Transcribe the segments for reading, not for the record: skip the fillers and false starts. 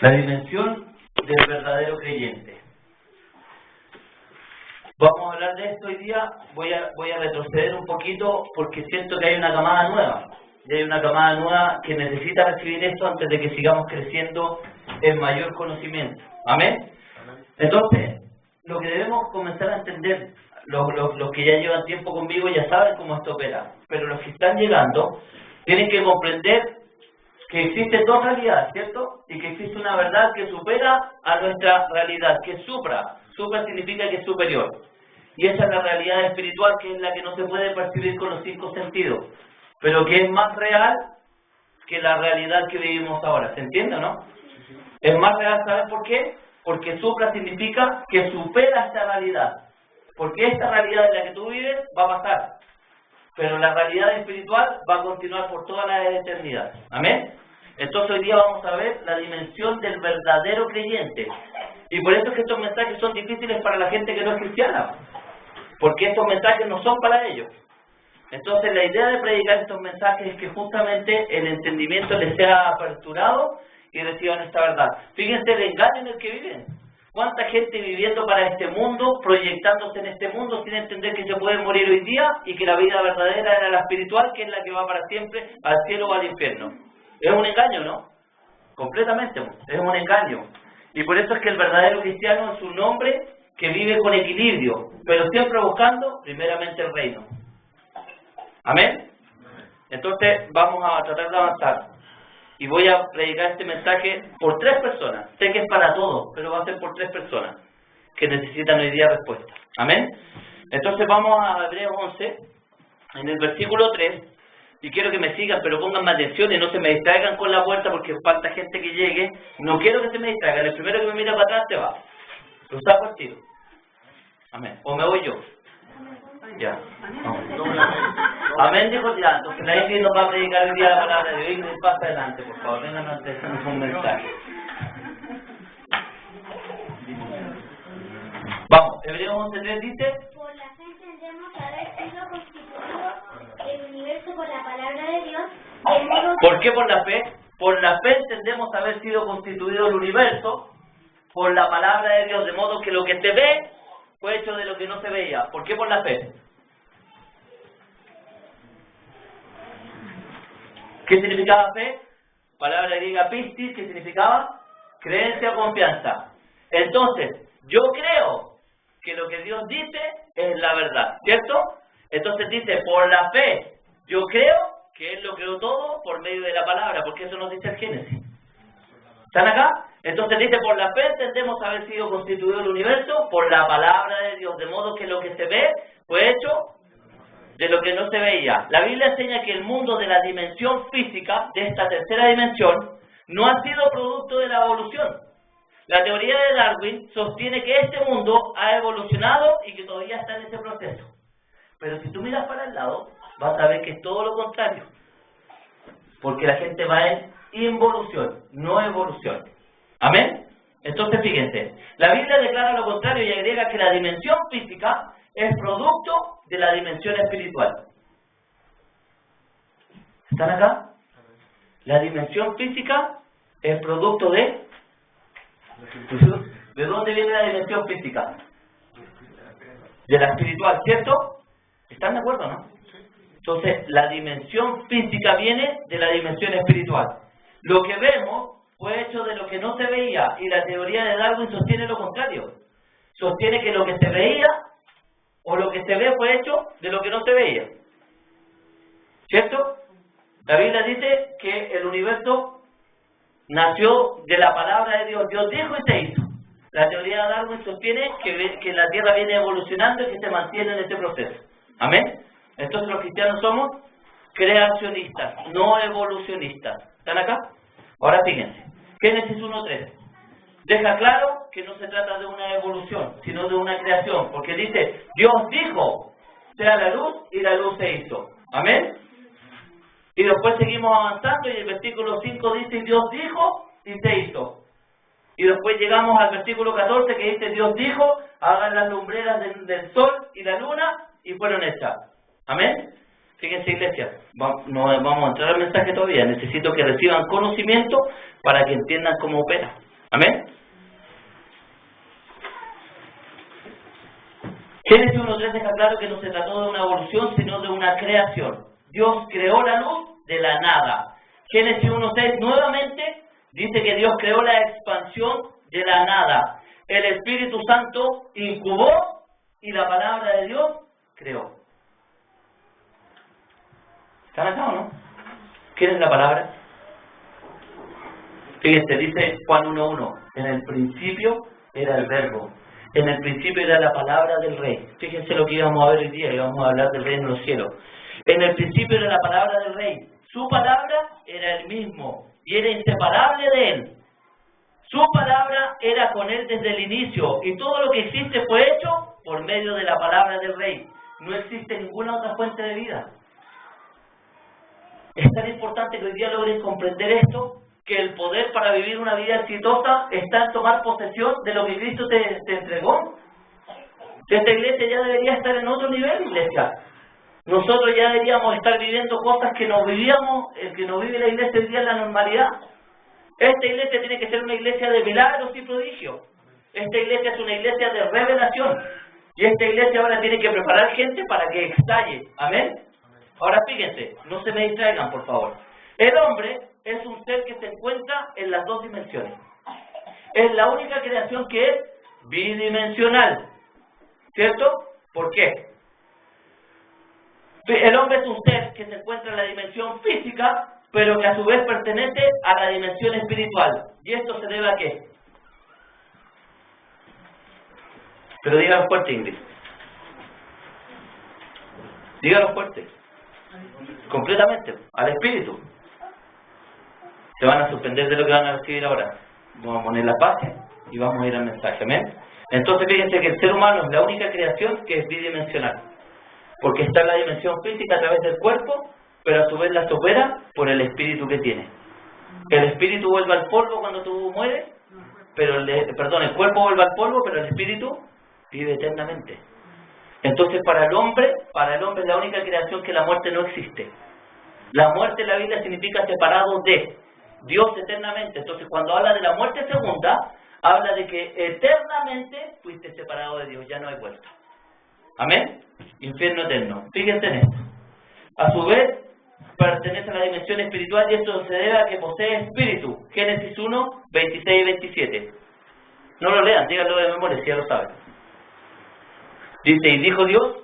La dimensión del verdadero creyente. Vamos a hablar de esto hoy día. Voy a retroceder un poquito porque siento que hay una camada nueva. Y hay una camada nueva que necesita recibir esto antes de que sigamos creciendo en mayor conocimiento. ¿Amén? Entonces, lo que debemos comenzar a entender, los que ya llevan tiempo conmigo ya saben cómo esto opera, pero los que están llegando tienen que comprender que existen dos realidades, ¿cierto? Y que existe una verdad que supera a nuestra realidad, que es supra. Supra significa que es superior. Y esa es la realidad espiritual, que es la que no se puede percibir con los 5 sentidos, pero que es más real que la realidad que vivimos ahora. ¿Se entiende o no? Es más real, ¿saben por qué? Porque supra significa que supera esta realidad. Porque esta realidad en la que tú vives va a pasar, pero la realidad espiritual va a continuar por toda la eternidad. ¿Amén? Entonces hoy día vamos a ver la dimensión del verdadero creyente. Y por eso es que estos mensajes son difíciles para la gente que no es cristiana, porque estos mensajes no son para ellos. Entonces la idea de predicar estos mensajes es que justamente el entendimiento les sea aperturado y reciban esta verdad. Fíjense el engaño en el que viven. ¿Cuánta gente viviendo para este mundo, proyectándose en este mundo sin entender que se puede morir hoy día y que la vida verdadera era la espiritual, que es la que va para siempre al cielo o al infierno? Es un engaño, ¿no? Completamente, es un engaño. Y por eso es que el verdadero cristiano es un hombre que vive con equilibrio, pero siempre buscando primeramente el reino. ¿Amén? Entonces vamos a tratar de avanzar. Y voy a predicar este mensaje por 3 personas. Sé que es para todos, pero va a ser por 3 personas que necesitan hoy día respuesta. ¿Amén? Entonces vamos a Hebreos 11, en el versículo 3. Y quiero que me sigan, pero pongan más atención y no se me distraigan con la puerta porque falta gente que llegue. No quiero que se me distraigan. El primero que me mira para atrás te va. Lo saco al tiro. Amén. ¿O me voy yo? Ya. Amén, dijo ya. Entonces la Ingrid nos va a predicar el día de la palabra de Dios. Ingrid, pasa adelante, por favor. Vengan a dejarnos un mensaje. Vamos, Hebreos 11:3 dice: por la fe entendemos haber sido constituido el universo por la palabra de Dios, de modo que... ¿Por qué por la fe? Por la fe entendemos haber sido constituido el universo por la palabra de Dios, de modo que lo que se ve fue hecho de lo que no se veía. ¿Por qué por la fe? ¿Qué significaba fe? Palabra griega pistis, que significaba creencia o confianza. Entonces, yo creo que lo que Dios dice es la verdad, ¿cierto? Entonces dice, por la fe, yo creo que Él lo creó todo por medio de la palabra, porque eso nos dice el Génesis. ¿Están acá? Entonces dice, por la fe entendemos haber sido constituido el universo por la palabra de Dios, de modo que lo que se ve fue hecho de lo que no se veía. La Biblia enseña que el mundo de la dimensión física, de esta tercera dimensión, no ha sido producto de la evolución. La teoría de Darwin sostiene que este mundo ha evolucionado y que todavía está en ese proceso. Pero si tú miras para el lado, vas a ver que es todo lo contrario. Porque la gente va en involución, no evolución. ¿Amén? Entonces fíjense, la Biblia declara lo contrario y agrega que la dimensión física es producto de la dimensión espiritual. ¿Están acá? La dimensión física es producto de... ¿De dónde viene la dimensión física? De la espiritual, ¿cierto? ¿Están de acuerdo o no? Entonces, la dimensión física viene de la dimensión espiritual. Lo que vemos fue hecho de lo que no se veía, y la teoría de Darwin sostiene lo contrario. Sostiene que lo que se veía o lo que se ve fue hecho de lo que no se veía. ¿Cierto? La Biblia dice que el universo nació de la palabra de Dios. Dios dijo y se hizo. La teoría de Darwin sostiene que la Tierra viene evolucionando y que se mantiene en ese proceso. ¿Amén? Entonces los cristianos somos creacionistas, no evolucionistas. ¿Están acá? Ahora fíjense. Génesis 1:3. Deja claro que no se trata de una evolución, sino de una creación. Porque dice, Dios dijo, sea la luz, y la luz se hizo. ¿Amén? Y después seguimos avanzando y el versículo 5 dice, Dios dijo y se hizo. Y después llegamos al versículo 14 que dice, Dios dijo, hagan las lumbreras del sol y la luna, y fueron hechas. ¿Amén? Fíjense, iglesia, no vamos a entrar al mensaje todavía. Necesito que reciban conocimiento para que entiendan cómo opera. ¿Amén? Génesis 1.3 deja claro que no se trató de una evolución, sino de una creación. Dios creó la luz de la nada. Génesis 1.6 nuevamente dice que Dios creó la expansión de la nada. El Espíritu Santo incubó y la palabra de Dios creó. ¿Están acá o no? ¿Quién es la palabra? Fíjense, dice Juan 1.1, en el principio era el verbo, en el principio era la palabra del rey. Fíjense lo que íbamos a ver hoy día, íbamos a hablar del reino de los cielos. En el principio era la palabra del rey, su palabra era el mismo y era inseparable de él. Su palabra era con él desde el inicio y todo lo que existe fue hecho por medio de la palabra del rey. No existe ninguna otra fuente de vida. Es tan importante que hoy día logren comprender esto, que el poder para vivir una vida exitosa está en tomar posesión de lo que Cristo te entregó. Esta iglesia ya debería estar en otro nivel, iglesia. Nosotros ya deberíamos estar viviendo cosas que no vivíamos, el que no vive la iglesia hoy día en la normalidad. Esta iglesia tiene que ser una iglesia de milagros y prodigios. Esta iglesia es una iglesia de revelación. Y esta iglesia ahora tiene que preparar gente para que estalle. ¿Amén? Ahora fíjense, no se me distraigan, por favor. El hombre es un ser que se encuentra en las dos dimensiones. Es la única creación que es bidimensional. ¿Cierto? ¿Por qué? El hombre es un ser que se encuentra en la dimensión física, pero que a su vez pertenece a la dimensión espiritual. ¿Y esto se debe a qué? Pero dígalo fuerte, Ingrid. Dígalo fuerte. Completamente, al espíritu. Se van a suspender de lo que van a recibir ahora. Vamos a poner la paz y vamos a ir al mensaje. ¿Amén? Entonces fíjense que el ser humano es la única creación que es bidimensional. Porque está en la dimensión física a través del cuerpo, pero a su vez la supera por el espíritu que tiene. El espíritu vuelve al polvo cuando tú mueres, pero el cuerpo vuelve al polvo, pero el espíritu vive eternamente. Entonces para el hombre es la única creación que la muerte no existe. La muerte en la Biblia significa separado de Dios eternamente. Entonces cuando habla de la muerte segunda, habla de que eternamente fuiste separado de Dios, ya no hay vuelta. ¿Amén? Infierno eterno. Fíjense en esto. A su vez, pertenece a la dimensión espiritual y esto se debe a que posee espíritu. Génesis 1, 26 y 27. No lo lean, díganlo de memoria si ya lo saben. Dice, y dijo Dios,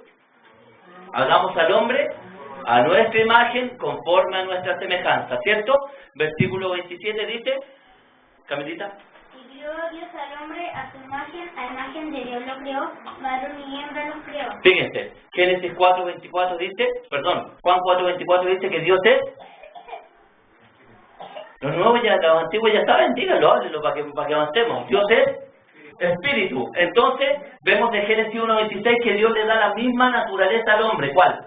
hagamos al hombre a nuestra imagen conforme a nuestra semejanza, ¿cierto? Versículo 27 dice, Camilita. Y crió Dios al hombre a su imagen, a imagen de Dios lo creó, varón y hembra los creó. Fíjense, Génesis 4:24 dice, Juan 4:24 dice que Dios es. Los nuevos ya, los antiguos ya saben, díganlo, háblenlo para que avancemos. Dios es espíritu. Entonces, vemos de Génesis 1:26 que Dios le da la misma naturaleza al hombre. ¿Cuál?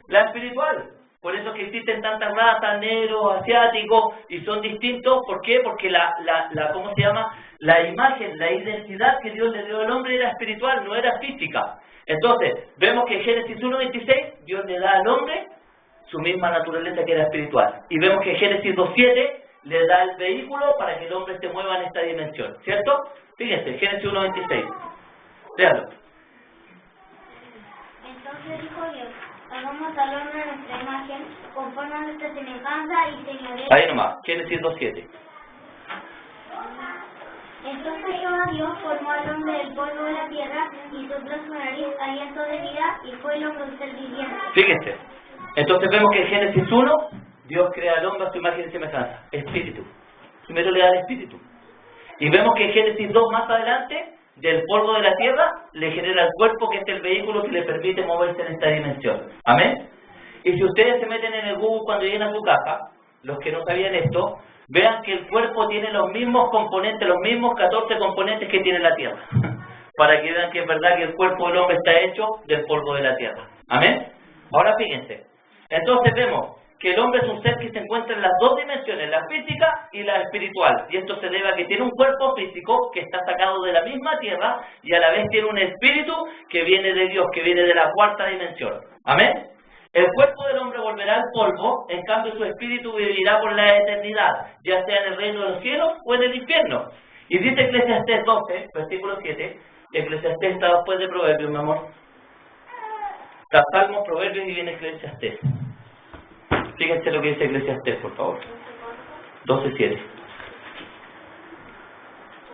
La espiritual. Por eso que existen tantas razas, negros, asiáticos, y son distintos. ¿Por qué? Porque ¿cómo se llama? La imagen, la identidad que Dios le dio al hombre era espiritual, no era física. Entonces, vemos que en Génesis 1:26, Dios le da al hombre su misma naturaleza que era espiritual. Y vemos que en Génesis 2:7 le da el vehículo para que el hombre se mueva en esta dimensión. ¿Cierto? Fíjense, Génesis 1:26. Véanlo. Entonces dijo Dios, hagamos al hombre a nuestra imagen, conforme a nuestra semejanza y señoría. Ahí nomás, Génesis 2:7. Entonces Jehová Dios formó al hombre del polvo de la tierra y sopló su nariz aliento de vida y fue el hombre un ser viviente. Fíjense, entonces vemos que en Génesis 1, Dios crea al hombre a su imagen y semejanza, espíritu. Primero le da el espíritu. Y vemos que en Génesis 2 más adelante, del polvo de la tierra, le genera el cuerpo, que es el vehículo que le permite moverse en esta dimensión. ¿Amén? Y si ustedes se meten en el Google cuando lleguen a su casa, los que no sabían esto, vean que el cuerpo tiene los mismos componentes, los mismos 14 componentes que tiene la tierra. Para que vean que es verdad que el cuerpo del hombre está hecho del polvo de la tierra. ¿Amén? Ahora fíjense. Entonces vemos que el hombre es un ser que se encuentra en las dos dimensiones, la física y la espiritual. Y esto se debe a que tiene un cuerpo físico que está sacado de la misma tierra y a la vez tiene un espíritu que viene de Dios, que viene de la cuarta dimensión. ¿Amén? El cuerpo del hombre volverá al polvo, en cambio su espíritu vivirá por la eternidad, ya sea en el reino de los cielos o en el infierno. Y dice Eclesiastés 12, versículo 7, Eclesiastés está después de Proverbios, mi amor. Está Salmos, Proverbios y viene Eclesiastés. Fíjense lo que dice Eclesiastés, por favor. 12:7.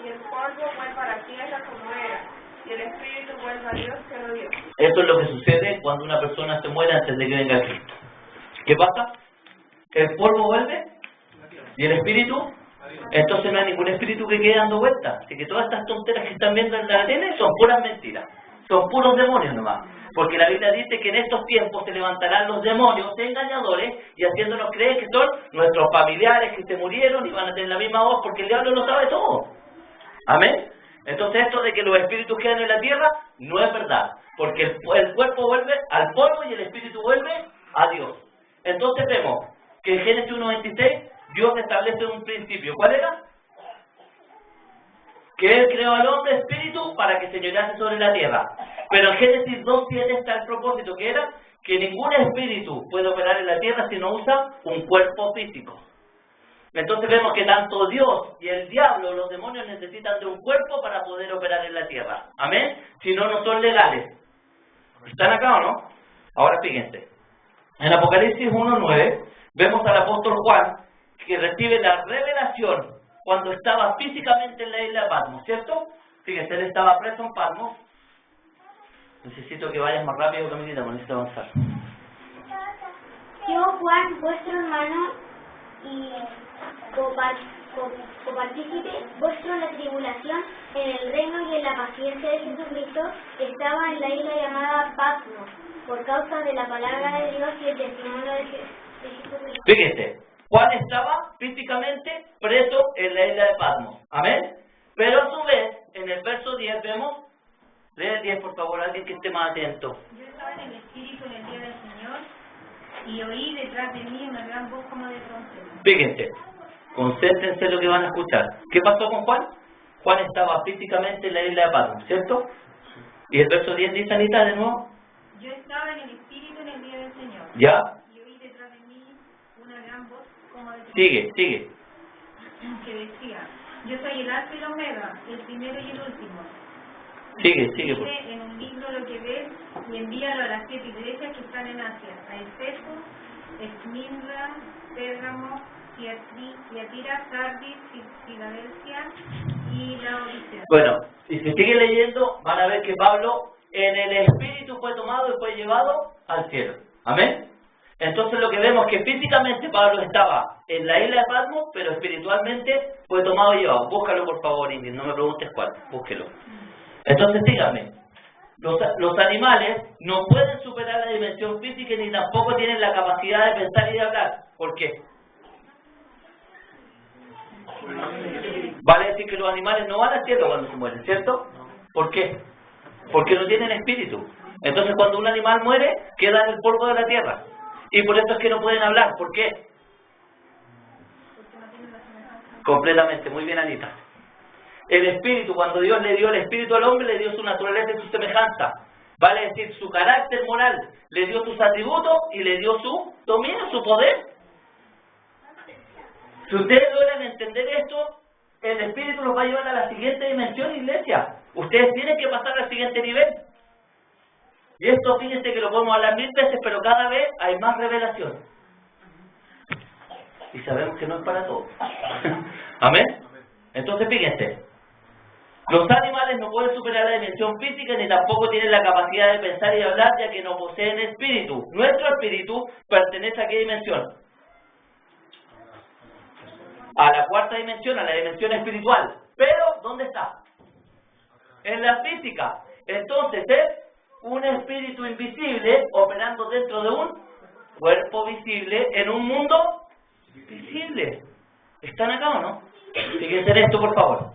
Y el polvo vuelve a la tierra como era, y el espíritu vuelve a Dios que lo dio. Esto es lo que sucede cuando una persona se muere antes de que venga Cristo. ¿Qué pasa? El polvo vuelve y el espíritu, entonces no hay ningún espíritu que quede dando vueltas. Así que todas estas tonteras que están viendo en la tele son puras mentiras, son puros demonios nomás. Porque la Biblia dice que en estos tiempos se levantarán los demonios engañadores y haciéndonos creer que son nuestros familiares que se murieron y van a tener la misma voz porque el diablo lo sabe todo. Amén. Entonces esto de que los espíritus quedan en la tierra no es verdad, porque el cuerpo vuelve al polvo y el espíritu vuelve a Dios. Entonces vemos que en Génesis 1:26 Dios establece un principio. ¿Cuál era? Que Él creó al hombre espíritu para que señorease sobre la tierra. Pero en Génesis 2:7 está el propósito, que era que ningún espíritu puede operar en la tierra si no usa un cuerpo físico. Entonces vemos que tanto Dios y el diablo, los demonios, necesitan de un cuerpo para poder operar en la tierra. Amén. Si no, no son legales. ¿Están acá o no? Ahora fíjense. En Apocalipsis 1:9 vemos al apóstol Juan que recibe la revelación cuando estaba físicamente en la isla de Patmos, ¿cierto? Fíjense, él estaba preso en Patmos. Necesito que vayas más rápido, Camilita, porque necesito avanzar. Yo, Juan, vuestro hermano y copartícipe vuestro en la tribulación, en el reino y en la paciencia de Jesucristo, estaba en la isla llamada Patmos, por causa de la palabra de Dios y el testimonio de Jesucristo. Fíjense, Juan estaba físicamente preso en la isla de Patmos. Amén. Pero a su vez, en el verso 10 vemos, lee el 10 por favor, alguien que esté más atento. Yo estaba en el espíritu en el día del Señor, y oí detrás de mí una gran voz como de trompeta. Fíjense, concéntrense en lo que van a escuchar. ¿Qué pasó con Juan? Juan estaba físicamente en la isla de Patmos, ¿cierto? Y el verso 10 dice, Anita, de nuevo. Yo estaba en el espíritu en el día del Señor. ¿Ya? Y oí detrás de mí una gran voz como de trompeta. Sigue. Que decía, yo soy el alfa y la omega, el primero y el último. Sigue. Escribe en un libro lo que ves y envíalo a las 7 iglesias que están en Asia, a Efeso, Esmirna, Pérgamo, Tiatira, Sardis, Filadelfia y Laodicea. Bueno, si se sigue leyendo, van a ver que Pablo en el espíritu fue tomado y fue llevado al cielo. Amén. Entonces lo que vemos es que físicamente Pablo estaba en la isla de Patmos, pero espiritualmente fue tomado y llevado. Búscalo por favor, Ingrid, no me preguntes cuál, búsquelo. Entonces dígame, los animales no pueden superar la dimensión física ni tampoco tienen la capacidad de pensar y de hablar. ¿Por qué? Vale decir que los animales no van al cielo cuando se mueren, ¿cierto? ¿Por qué? Porque no tienen espíritu. Entonces cuando un animal muere, queda en el polvo de la tierra. Y por eso es que no pueden hablar. ¿Por qué? Completamente. Muy bien, Anita. El espíritu, cuando Dios le dio el espíritu al hombre, le dio su naturaleza y su semejanza. Vale decir, su carácter moral. Le dio sus atributos y le dio su dominio, su poder. Si ustedes logran entender esto, el espíritu los va a llevar a la siguiente dimensión, iglesia. Ustedes tienen que pasar al siguiente nivel. Y esto, fíjense que lo podemos hablar 1000 veces, pero cada vez hay más revelación. Y sabemos que no es para todos. ¿Amén? Entonces, fíjense. Los animales no pueden superar la dimensión física ni tampoco tienen la capacidad de pensar y hablar, ya que no poseen espíritu. Nuestro espíritu pertenece a qué dimensión? A la cuarta dimensión, a la dimensión espiritual. Pero, ¿dónde está? En la física. Entonces, es un espíritu invisible operando dentro de un cuerpo visible en un mundo visible. ¿Están acá o no? Fíjense en esto, por favor.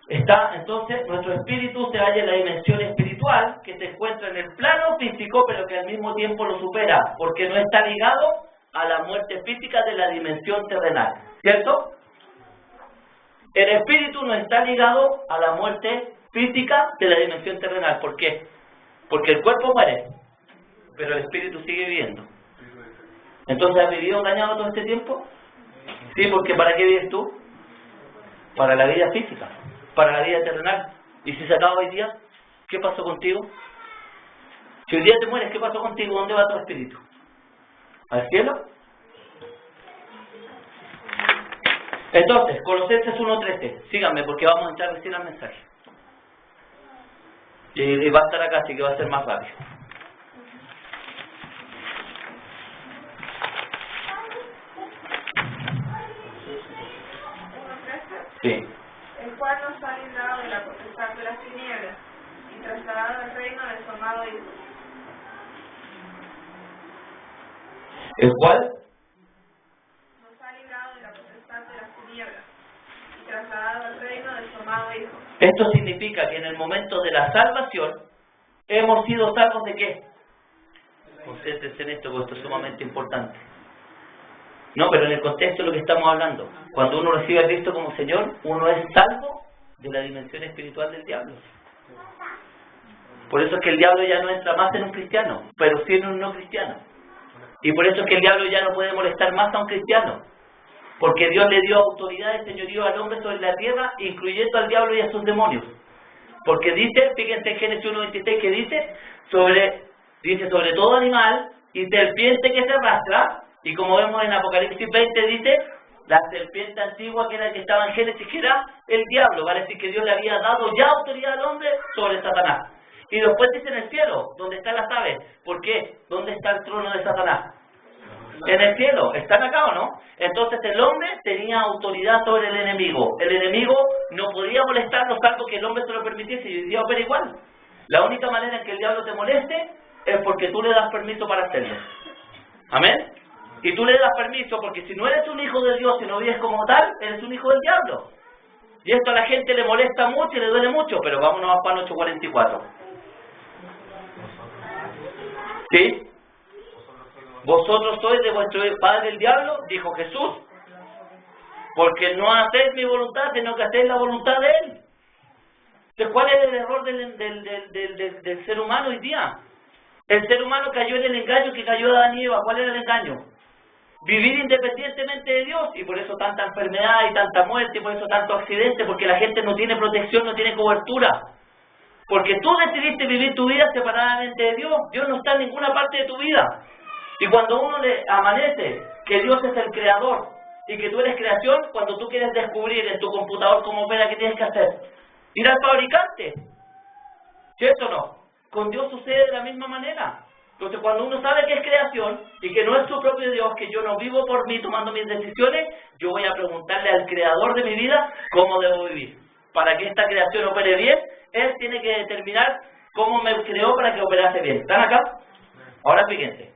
Entonces, nuestro espíritu se halla en la dimensión espiritual, que se encuentra en el plano físico, pero que al mismo tiempo lo supera, porque no está ligado a la muerte física de la dimensión terrenal. ¿Cierto? El espíritu no está ligado a la muerte física de la dimensión terrenal. ¿Por qué? Porque el cuerpo muere. pero el espíritu sigue viviendo. Entonces, ¿has vivido engañado todo este tiempo? Sí, porque ¿para qué vives tú? Para la vida física, para la vida terrenal. ¿Y si se acaba hoy día? ¿Qué pasó contigo? Si hoy día te mueres, ¿qué pasó contigo? ¿Dónde va tu espíritu? ¿Al cielo? Entonces, Colosenses 1:13. Síganme porque vamos a entrar recién al mensaje. Y va a estar acá, así que va a ser más rápido. Sí. El cual nos ha librado de la potestad de las tinieblas y trasladado al reino de su amado Hijo. ¿El cual? Nos ha librado de la potestad de las tinieblas y trasladado al reino de su amado Hijo. Esto significa que en el momento de la salvación hemos sido salvos de ¿qué? Concéntrense en esto, porque esto es sumamente importante. No, pero en el contexto de lo que estamos hablando, cuando uno recibe a Cristo como Señor, uno es salvo de la dimensión espiritual del diablo. Por eso es que el diablo ya no entra más en un cristiano, pero sí en un no cristiano. Y por eso es que el diablo ya no puede molestar más a un cristiano, porque Dios le dio autoridad y señorío al hombre sobre la tierra, incluyendo al diablo y a sus demonios. Porque dice, fíjense en Génesis 1:26 que dice sobre todo animal y serpiente que se arrastra. Y como vemos en Apocalipsis 20 dice, la serpiente antigua que era el que estaba en Génesis, que era el diablo. Vale decir que Dios le había dado ya autoridad al hombre sobre Satanás. Y después dice en el cielo, donde están las aves. ¿Por qué? ¿Dónde está el trono de Satanás? En el cielo. ¿Están acá o no? Entonces el hombre tenía autoridad sobre el enemigo. El enemigo no podía molestarlo salvo que el hombre se lo permitiese, y Dios opera igual. La única manera en que el diablo te moleste es porque tú le das permiso para hacerlo. ¿Amén? Y tú le das permiso porque si no eres un hijo de Dios y no vives como tal, eres un hijo del diablo. Y esto a la gente le molesta mucho y le duele mucho, pero vámonos a Juan 8:44. ¿Sí? ¿Vosotros sois de vuestro padre el diablo? Dijo Jesús. Porque no hacéis mi voluntad, sino que hacéis la voluntad de él. Entonces, ¿cuál es el error del ser humano hoy día? El ser humano cayó en el engaño que cayó Adán y Eva. ¿Cuál era el engaño? Vivir independientemente de Dios, y por eso tanta enfermedad y tanta muerte, y por eso tanto accidente, porque la gente no tiene protección, no tiene cobertura. Porque tú decidiste vivir tu vida separadamente de Dios. Dios no está en ninguna parte de tu vida. Y cuando uno le amanece que Dios es el creador y que tú eres creación, cuando tú quieres descubrir en tu computador cómo opera, ¿qué tienes que hacer? Ir al fabricante. ¿Cierto o no? Con Dios sucede de la misma manera. Entonces cuando uno sabe que es creación y que no es su propio Dios, que yo no vivo por mí tomando mis decisiones, yo voy a preguntarle al creador de mi vida cómo debo vivir. Para que esta creación opere bien, Él tiene que determinar cómo me creó para que operase bien. ¿Están acá? Ahora fíjense.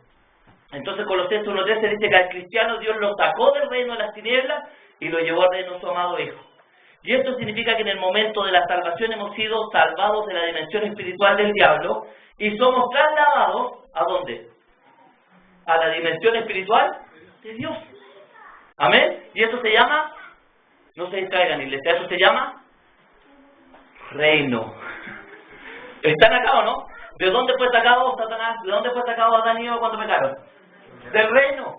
Entonces Colosenses 1:13 dice que al cristiano Dios lo sacó del reino de las tinieblas y lo llevó al reino de su amado Hijo. Y esto significa que en el momento de la salvación hemos sido salvados de la dimensión espiritual del diablo y somos trasladados, ¿a dónde? A la dimensión espiritual de Dios. ¿Amén? Y eso se llama, no se distraigan, iglesia, eso se llama reino. ¿Están acá o no? ¿De dónde fue sacado Satanás? ¿De dónde fue sacado Adán y Eva cuando pecaron? Del reino.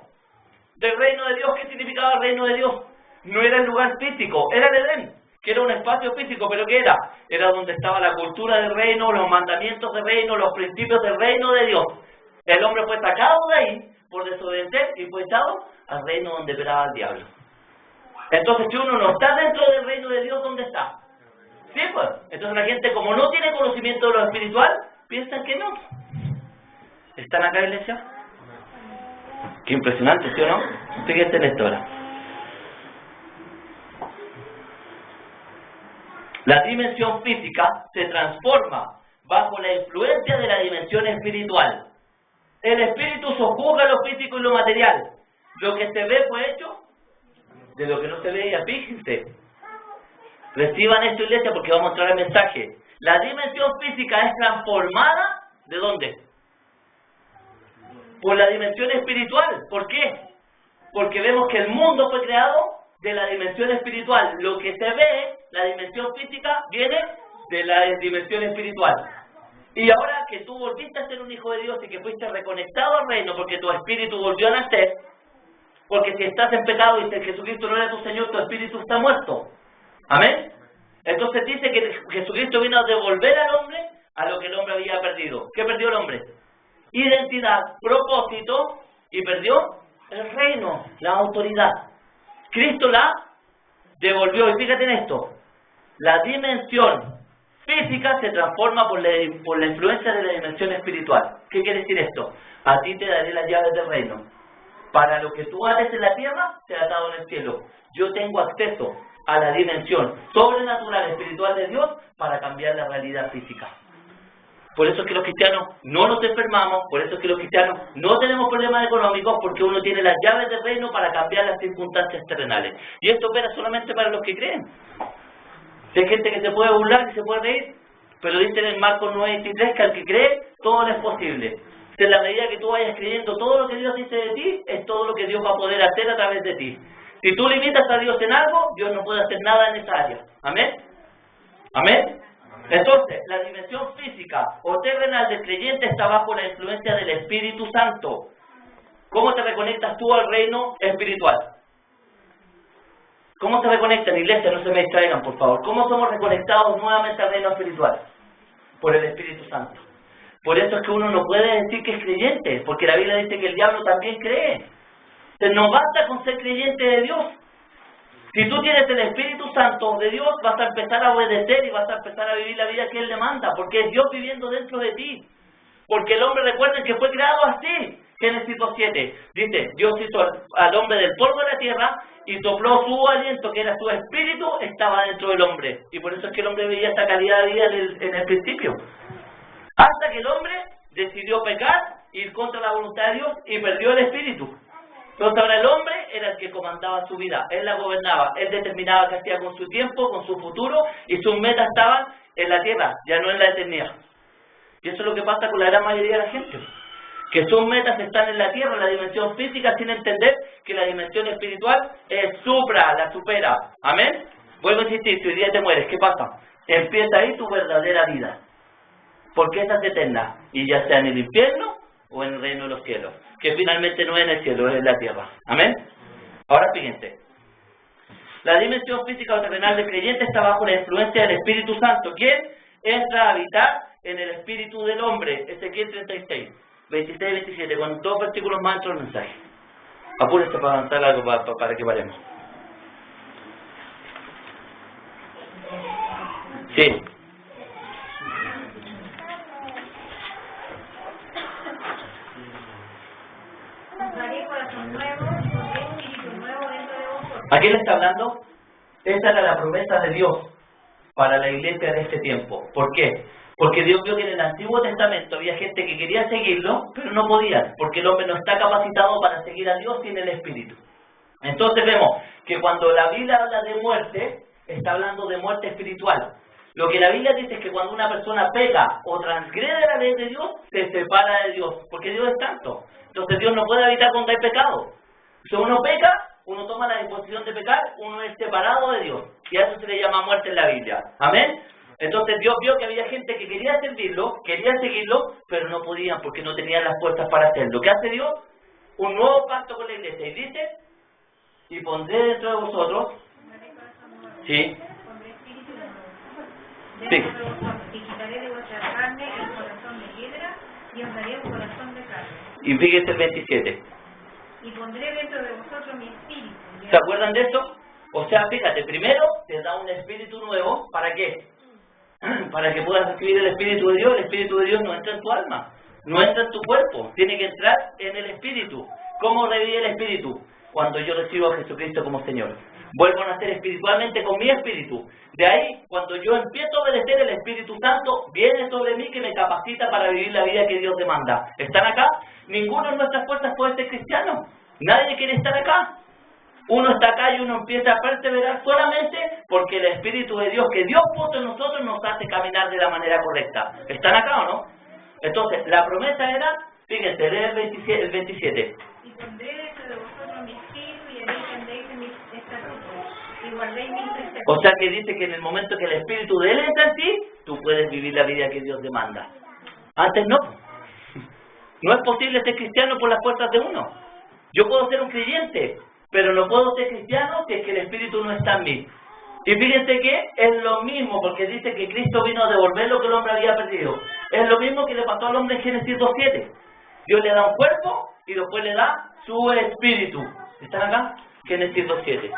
Del reino de Dios. ¿Qué significaba el reino de Dios? No era el lugar físico, era el Edén, que era un espacio físico, pero ¿qué era? Era donde estaba la cultura del reino, los mandamientos del reino, los principios del reino de Dios. El hombre fue sacado de ahí por desobedecer y fue echado al reino donde operaba el diablo. Entonces, si uno no está dentro del reino de Dios, ¿dónde está? Sí, pues. Entonces la gente, como no tiene conocimiento de lo espiritual, piensan que no. ¿Están acá, iglesia? Qué impresionante, ¿sí o no? Fíjense en esto ahora. La dimensión física se transforma bajo la influencia de la dimensión espiritual. El espíritu sojuzga lo físico y lo material. Lo que se ve fue hecho de lo que no se veía. Fíjense. Reciban esto, iglesia, porque vamos a entrar al mensaje. La dimensión física es transformada, ¿de dónde? Por la dimensión espiritual. ¿Por qué? Porque vemos que el mundo fue creado de la dimensión espiritual. Lo que se ve, la dimensión física, viene de la dimensión espiritual. Y ahora que tú volviste a ser un hijo de Dios y que fuiste reconectado al reino porque tu espíritu volvió a nacer, porque si estás en pecado y si Jesucristo no era tu Señor, tu espíritu está muerto. ¿Amén? Entonces dice que Jesucristo vino a devolver al hombre a lo que el hombre había perdido. ¿Qué perdió el hombre? Identidad, propósito, y perdió el reino, la autoridad. Cristo la devolvió. Y fíjate en esto, la dimensión física se transforma por la influencia de la dimensión espiritual. ¿Qué quiere decir esto? A ti te daré las llaves del reino. Para lo que tú haces en la tierra, se ha atado en el cielo. Yo tengo acceso a la dimensión sobrenatural espiritual de Dios para cambiar la realidad física. Por eso es que los cristianos no nos enfermamos, por eso es que los cristianos no tenemos problemas económicos, porque uno tiene las llaves del reino para cambiar las circunstancias terrenales. Y esto opera solamente para los que creen. Si hay gente que se puede burlar y se puede reír, pero dicen en Marcos 9:23 que al que cree, todo le es posible. En la medida que tú vayas creyendo todo lo que Dios dice de ti, es todo lo que Dios va a poder hacer a través de ti. Si tú limitas a Dios en algo, Dios no puede hacer nada en esa área. ¿Amén? ¿Amén? Entonces, la dimensión física o terrenal del creyente está bajo la influencia del Espíritu Santo. ¿Cómo te reconectas tú al reino espiritual? ¿Cómo se reconectan, iglesia? No se me distraigan, por favor. ¿Cómo somos reconectados nuevamente al reino espiritual? Por el Espíritu Santo. Por eso es que uno no puede decir que es creyente, porque la Biblia dice que el diablo también cree. Entonces no basta con ser creyente de Dios. Si tú tienes el Espíritu Santo de Dios, vas a empezar a obedecer y vas a empezar a vivir la vida que Él demanda, porque es Dios viviendo dentro de ti. Porque el hombre, recuerden que fue creado así. Génesis 2:7 dice, Dios hizo al hombre del polvo de la tierra y sopló su aliento, que era su espíritu, estaba dentro del hombre. Y por eso es que el hombre veía esta calidad de vida en el principio. Hasta que el hombre decidió pecar, ir contra la voluntad de Dios y perdió el espíritu. Entonces ahora el hombre era el que comandaba su vida, él la gobernaba, él determinaba qué hacía con su tiempo, con su futuro, y sus metas estaban en la tierra, ya no en la eternidad. Y eso es lo que pasa con la gran mayoría de la gente, que sus metas están en la tierra, en la dimensión física, sin entender que la dimensión espiritual es la supera. ¿Amén? Vuelvo a insistir, si hoy día te mueres, ¿qué pasa? Empieza ahí tu verdadera vida, porque esa es eterna, y ya sea en el infierno o en el reino de los cielos, que finalmente no es en el cielo, es en la tierra. ¿Amén? Ahora fíjense, la dimensión física o terrenal del creyente está bajo la influencia del Espíritu Santo, quien entra a habitar en el espíritu del hombre. Ezequiel 36, 26 y 27, con 2 versículos más dentro del mensaje. Apúrense para avanzar algo para que paremos. Sí. ¿A quién le está hablando? Esa era la promesa de Dios para la iglesia de este tiempo. ¿Por qué? Porque Dios vio que en el Antiguo Testamento había gente que quería seguirlo, pero no podían, porque el hombre no está capacitado para seguir a Dios sin el Espíritu. Entonces vemos que cuando la Biblia habla de muerte, está hablando de muerte espiritual. Lo que la Biblia dice es que cuando una persona peca o transgrede la ley de Dios, se separa de Dios, porque Dios es santo. Entonces Dios no puede habitar donde hay pecado. Si uno peca, uno toma la disposición de pecar, uno es separado de Dios. Y a eso se le llama muerte en la Biblia. ¿Amén? Entonces Dios vio que había gente que quería servirlo, quería seguirlo, pero no podían porque no tenían las fuerzas para hacerlo. ¿Qué hace Dios? Un nuevo pacto con la iglesia. Y dice, y pondré dentro de vosotros, ¿sí? Sí. Y quitaré de vuestra carne el corazón de piedra y os daré un corazón de carne. Y fíjese el 27. Y pondré dentro de vosotros mi espíritu. ¿Se acuerdan de esto? O sea, fíjate, primero te da un espíritu nuevo, ¿para qué? Para que puedas recibir el Espíritu de Dios. El Espíritu de Dios no entra en tu alma, no entra en tu cuerpo, tiene que entrar en el Espíritu. ¿Cómo revive el Espíritu? Cuando yo recibo a Jesucristo como Señor. Vuelvo a nacer espiritualmente con mi espíritu. De ahí, cuando yo empiezo a obedecer, el Espíritu Santo viene sobre mí que me capacita para vivir la vida que Dios demanda. ¿Están acá? Ninguno de nuestras fuerzas puede ser cristiano. Nadie quiere estar acá. Uno está acá y uno empieza a perseverar solamente porque el Espíritu de Dios que Dios puso en nosotros nos hace caminar de la manera correcta. ¿Están acá o no? Entonces, la promesa era, fíjense, lee el 27. Y pondré dentro de vosotros mi espíritu y haréis que andéis en mis estatutos y guardéis mis preceptos. O sea que dice que en el momento que el Espíritu de Él entra en ti, tú puedes vivir la vida que Dios demanda. Antes no. No es posible ser cristiano por las puertas de uno. Yo puedo ser un creyente, pero no puedo ser cristiano si es que el Espíritu no está en mí. Y fíjense que es lo mismo, porque dice que Cristo vino a devolver lo que el hombre había perdido. Es lo mismo que le pasó al hombre en Génesis 2:7. Dios le da un cuerpo y después le da su espíritu. ¿Están acá? Génesis 2:7.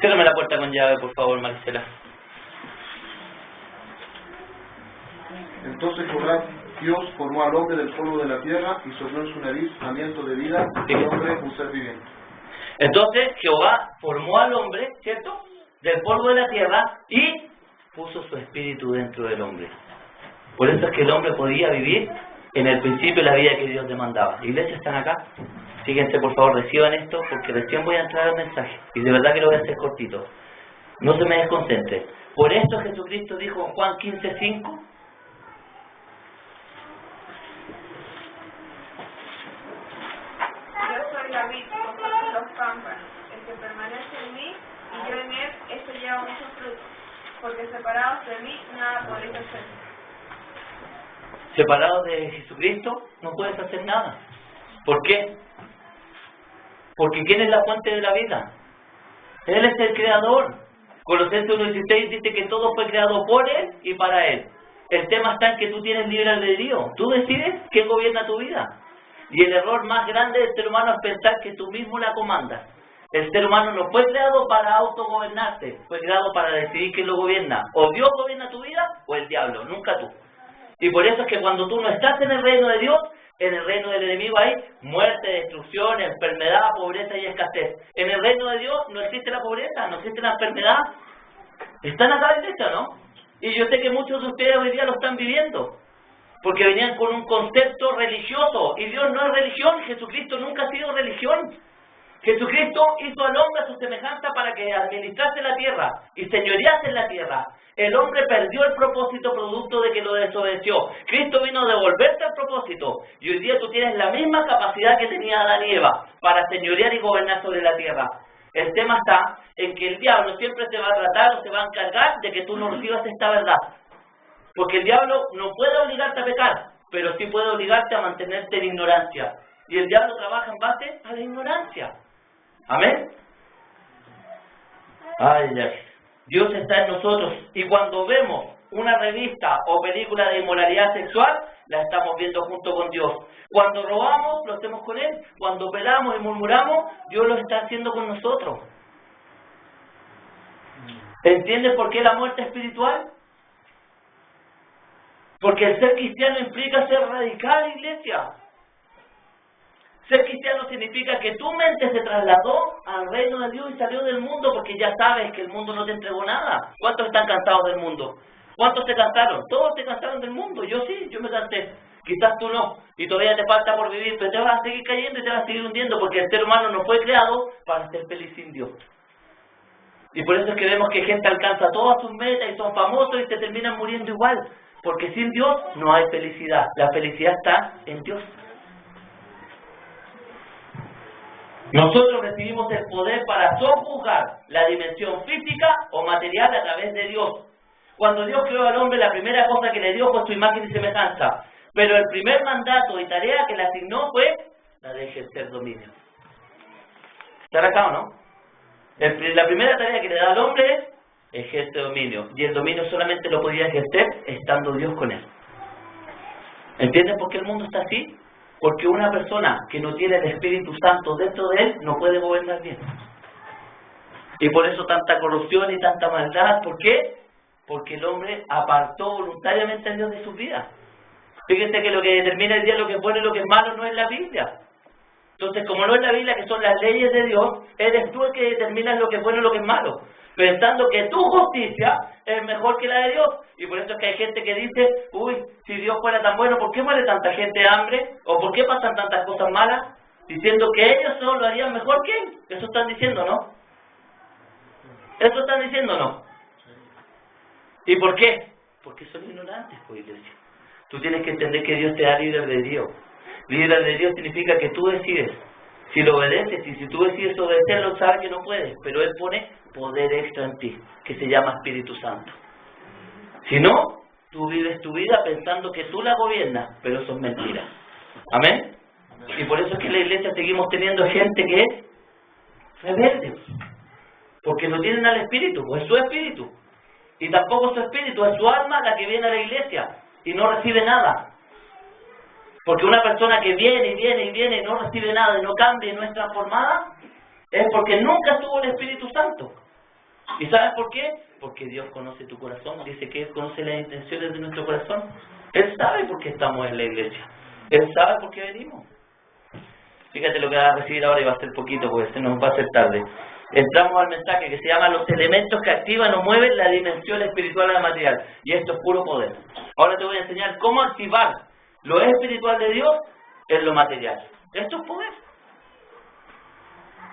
Cierrame la puerta con llave, por favor, Maricela. Entonces Jehová Dios formó al hombre del polvo de la tierra y sopló en su nariz aliento de vida, y el hombre un ser viviente. Entonces Jehová formó al hombre, ¿cierto?, del polvo de la tierra y puso su espíritu dentro del hombre. Por eso es que el hombre podía vivir en el principio la vida que Dios demandaba. Iglesia, ¿están acá? Fíjense, por favor, reciban esto, porque recién voy a entrar al mensaje. Y de verdad que lo voy a hacer cortito. No se me desconcentren. Por esto Jesucristo dijo en Juan 15:5. Yo soy la vid, vosotros los pámpanos. El que permanece en mí y yo en él, ese lleva mucho fruto. Porque separados de mí, nada podéis hacer. Separados de Jesucristo no puedes hacer nada. ¿Por qué? Porque ¿quién es la fuente de la vida? Él es el creador. Colosenses 1:16 dice que todo fue creado por Él y para Él. El tema está en que tú tienes libre albedrío. Tú decides quién gobierna tu vida. Y el error más grande del ser humano es pensar que tú mismo la comandas. El ser humano no fue creado para autogobernarse, fue creado para decidir quién lo gobierna. O Dios gobierna tu vida o el diablo, nunca tú. Y por eso es que cuando tú no estás en el reino de Dios, en el reino del enemigo hay muerte, destrucción, enfermedad, pobreza y escasez. En el reino de Dios no existe la pobreza, no existe la enfermedad. ¿Están acá en iglesia, no? Y yo sé que muchos de ustedes hoy día lo están viviendo, porque venían con un concepto religioso, y Dios no es religión. Jesucristo nunca ha sido religión. Jesucristo hizo al hombre a su semejanza para que administrase la tierra y señorease en la tierra. El hombre perdió el propósito producto de que lo desobedeció. Cristo vino a devolverte el propósito. Y hoy día tú tienes la misma capacidad que tenía Adán y Eva para señorear y gobernar sobre la tierra. El tema está en que el diablo siempre se va a tratar o se va a encargar de que tú no recibas esta verdad. Porque el diablo no puede obligarte a pecar, pero sí puede obligarte a mantenerte en ignorancia. Y el diablo trabaja en base a la ignorancia. ¿Amén? Ay, ay. Dios está en nosotros, y cuando vemos una revista o película de inmoralidad sexual, la estamos viendo junto con Dios. Cuando robamos, lo hacemos con Él. Cuando pelamos y murmuramos, Dios lo está haciendo con nosotros. ¿Entiendes por qué la muerte espiritual? Porque el ser cristiano implica ser radical, iglesia. Ser cristiano significa que tu mente se trasladó al reino de Dios y salió del mundo, porque ya sabes que el mundo no te entregó nada. ¿Cuántos están cansados del mundo? ¿Cuántos se cansaron? Todos se cansaron del mundo. Yo sí, yo me cansé. Quizás tú no, y todavía te falta por vivir, pero te vas a seguir cayendo y te vas a seguir hundiendo, porque el ser humano no fue creado para ser feliz sin Dios. Y por eso es que vemos que gente alcanza todas sus metas y son famosos y se terminan muriendo igual, porque sin Dios no hay felicidad. La felicidad está en Dios. Nosotros recibimos el poder para sojuzgar la dimensión física o material a través de Dios. Cuando Dios creó al hombre, la primera cosa que le dio fue su imagen y semejanza. Pero el primer mandato y tarea que le asignó fue la de ejercer dominio. ¿Está acá o no? La primera tarea que le da al hombre es ejercer dominio. Y el dominio solamente lo podía ejercer estando Dios con él. ¿Entienden por qué el mundo está así? Porque una persona que no tiene el Espíritu Santo dentro de él no puede gobernar bien. Y por eso tanta corrupción y tanta maldad. ¿Por qué? Porque el hombre apartó voluntariamente a Dios de su vida. Fíjense que lo que determina el día lo que es bueno y lo que es malo no es la Biblia. Entonces, como no es la Biblia, que son las leyes de Dios, eres tú el que determinas lo que es bueno y lo que es malo, pensando que tu justicia es mejor que la de Dios. Y por eso es que hay gente que dice, uy, si Dios fuera tan bueno, ¿por qué muere tanta gente de hambre? ¿O por qué pasan tantas cosas malas? Diciendo que ellos solo lo harían mejor que Él. Eso están diciendo, ¿no? Eso están diciendo, ¿no? ¿Y por qué? Porque son ignorantes, pues, iglesia. Tú tienes que entender que Dios te da libre albedrío. Libre albedrío significa que tú decides. Si lo obedeces, y si tú decides obedecerlo, sabes que no puedes. Pero Él pone poder extra en ti, que se llama Espíritu Santo. Si no, tú vives tu vida pensando que tú la gobiernas, pero eso es mentira. ¿Amén? Y por eso es que en la iglesia seguimos teniendo gente que es rebelde, porque no tienen al Espíritu, pues es su Espíritu. Y tampoco su Espíritu, es su alma la que viene a la iglesia y no recibe nada. Porque una persona que viene y viene y viene y no recibe nada y no cambia y no es transformada, es porque nunca tuvo el Espíritu Santo. ¿Y sabes por qué? Porque Dios conoce tu corazón, dice que Él conoce las intenciones de nuestro corazón. Él sabe por qué estamos en la iglesia. Él sabe por qué venimos. Fíjate lo que va a recibir ahora y va a ser poquito porque se nos va a hacer tarde. Entramos al mensaje que se llama los elementos que activan o mueven la dimensión espiritual a la material. Y esto es puro poder. Ahora te voy a enseñar cómo activar lo espiritual de Dios en lo material. Esto es poder.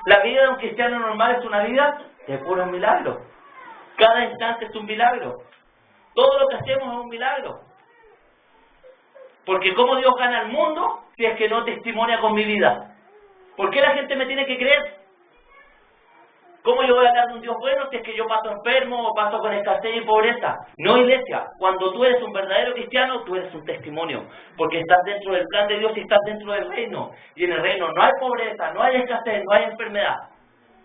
La vida de un cristiano normal es una vida de puros milagros. Cada instante es un milagro. Todo lo que hacemos es un milagro. Porque ¿cómo Dios gana el mundo si es que no testimonia con mi vida? ¿Por qué la gente me tiene que creer? ¿Cómo yo voy a hablar de un Dios bueno si es que yo paso enfermo o paso con escasez y pobreza? No, iglesia. Cuando tú eres un verdadero cristiano, tú eres un testimonio. Porque estás dentro del plan de Dios y estás dentro del reino. Y en el reino no hay pobreza, no hay escasez, no hay enfermedad.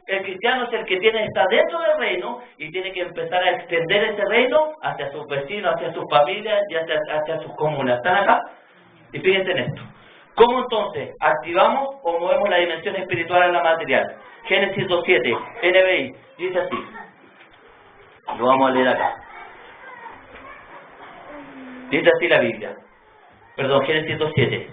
El cristiano es el que está dentro del reino y tiene que empezar a extender ese reino hacia sus vecinos, hacia sus familias y hacia sus comunas. ¿Están acá? Y fíjense en esto. ¿Cómo entonces activamos o movemos la dimensión espiritual a la material? Génesis 2.7, NBI, dice así. Lo vamos a leer acá. Dice así la Biblia. Perdón, Génesis 2.7.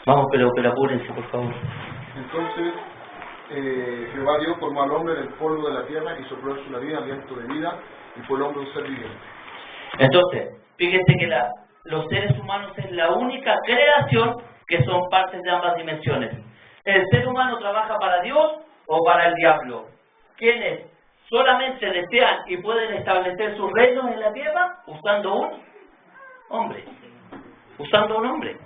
Vamos, pero apúrense, por favor. Entonces, Jehová Dios formó al hombre del polvo de la tierra y sopló en su nariz aliento de vida, y fue el hombre un ser viviente. Entonces, fíjense que los seres humanos es la única creación que son partes de ambas dimensiones. ¿El ser humano trabaja para Dios o para el diablo? ¿Quiénes solamente desean y pueden establecer sus reinos en la tierra? Usando un hombre. Usando un hombre.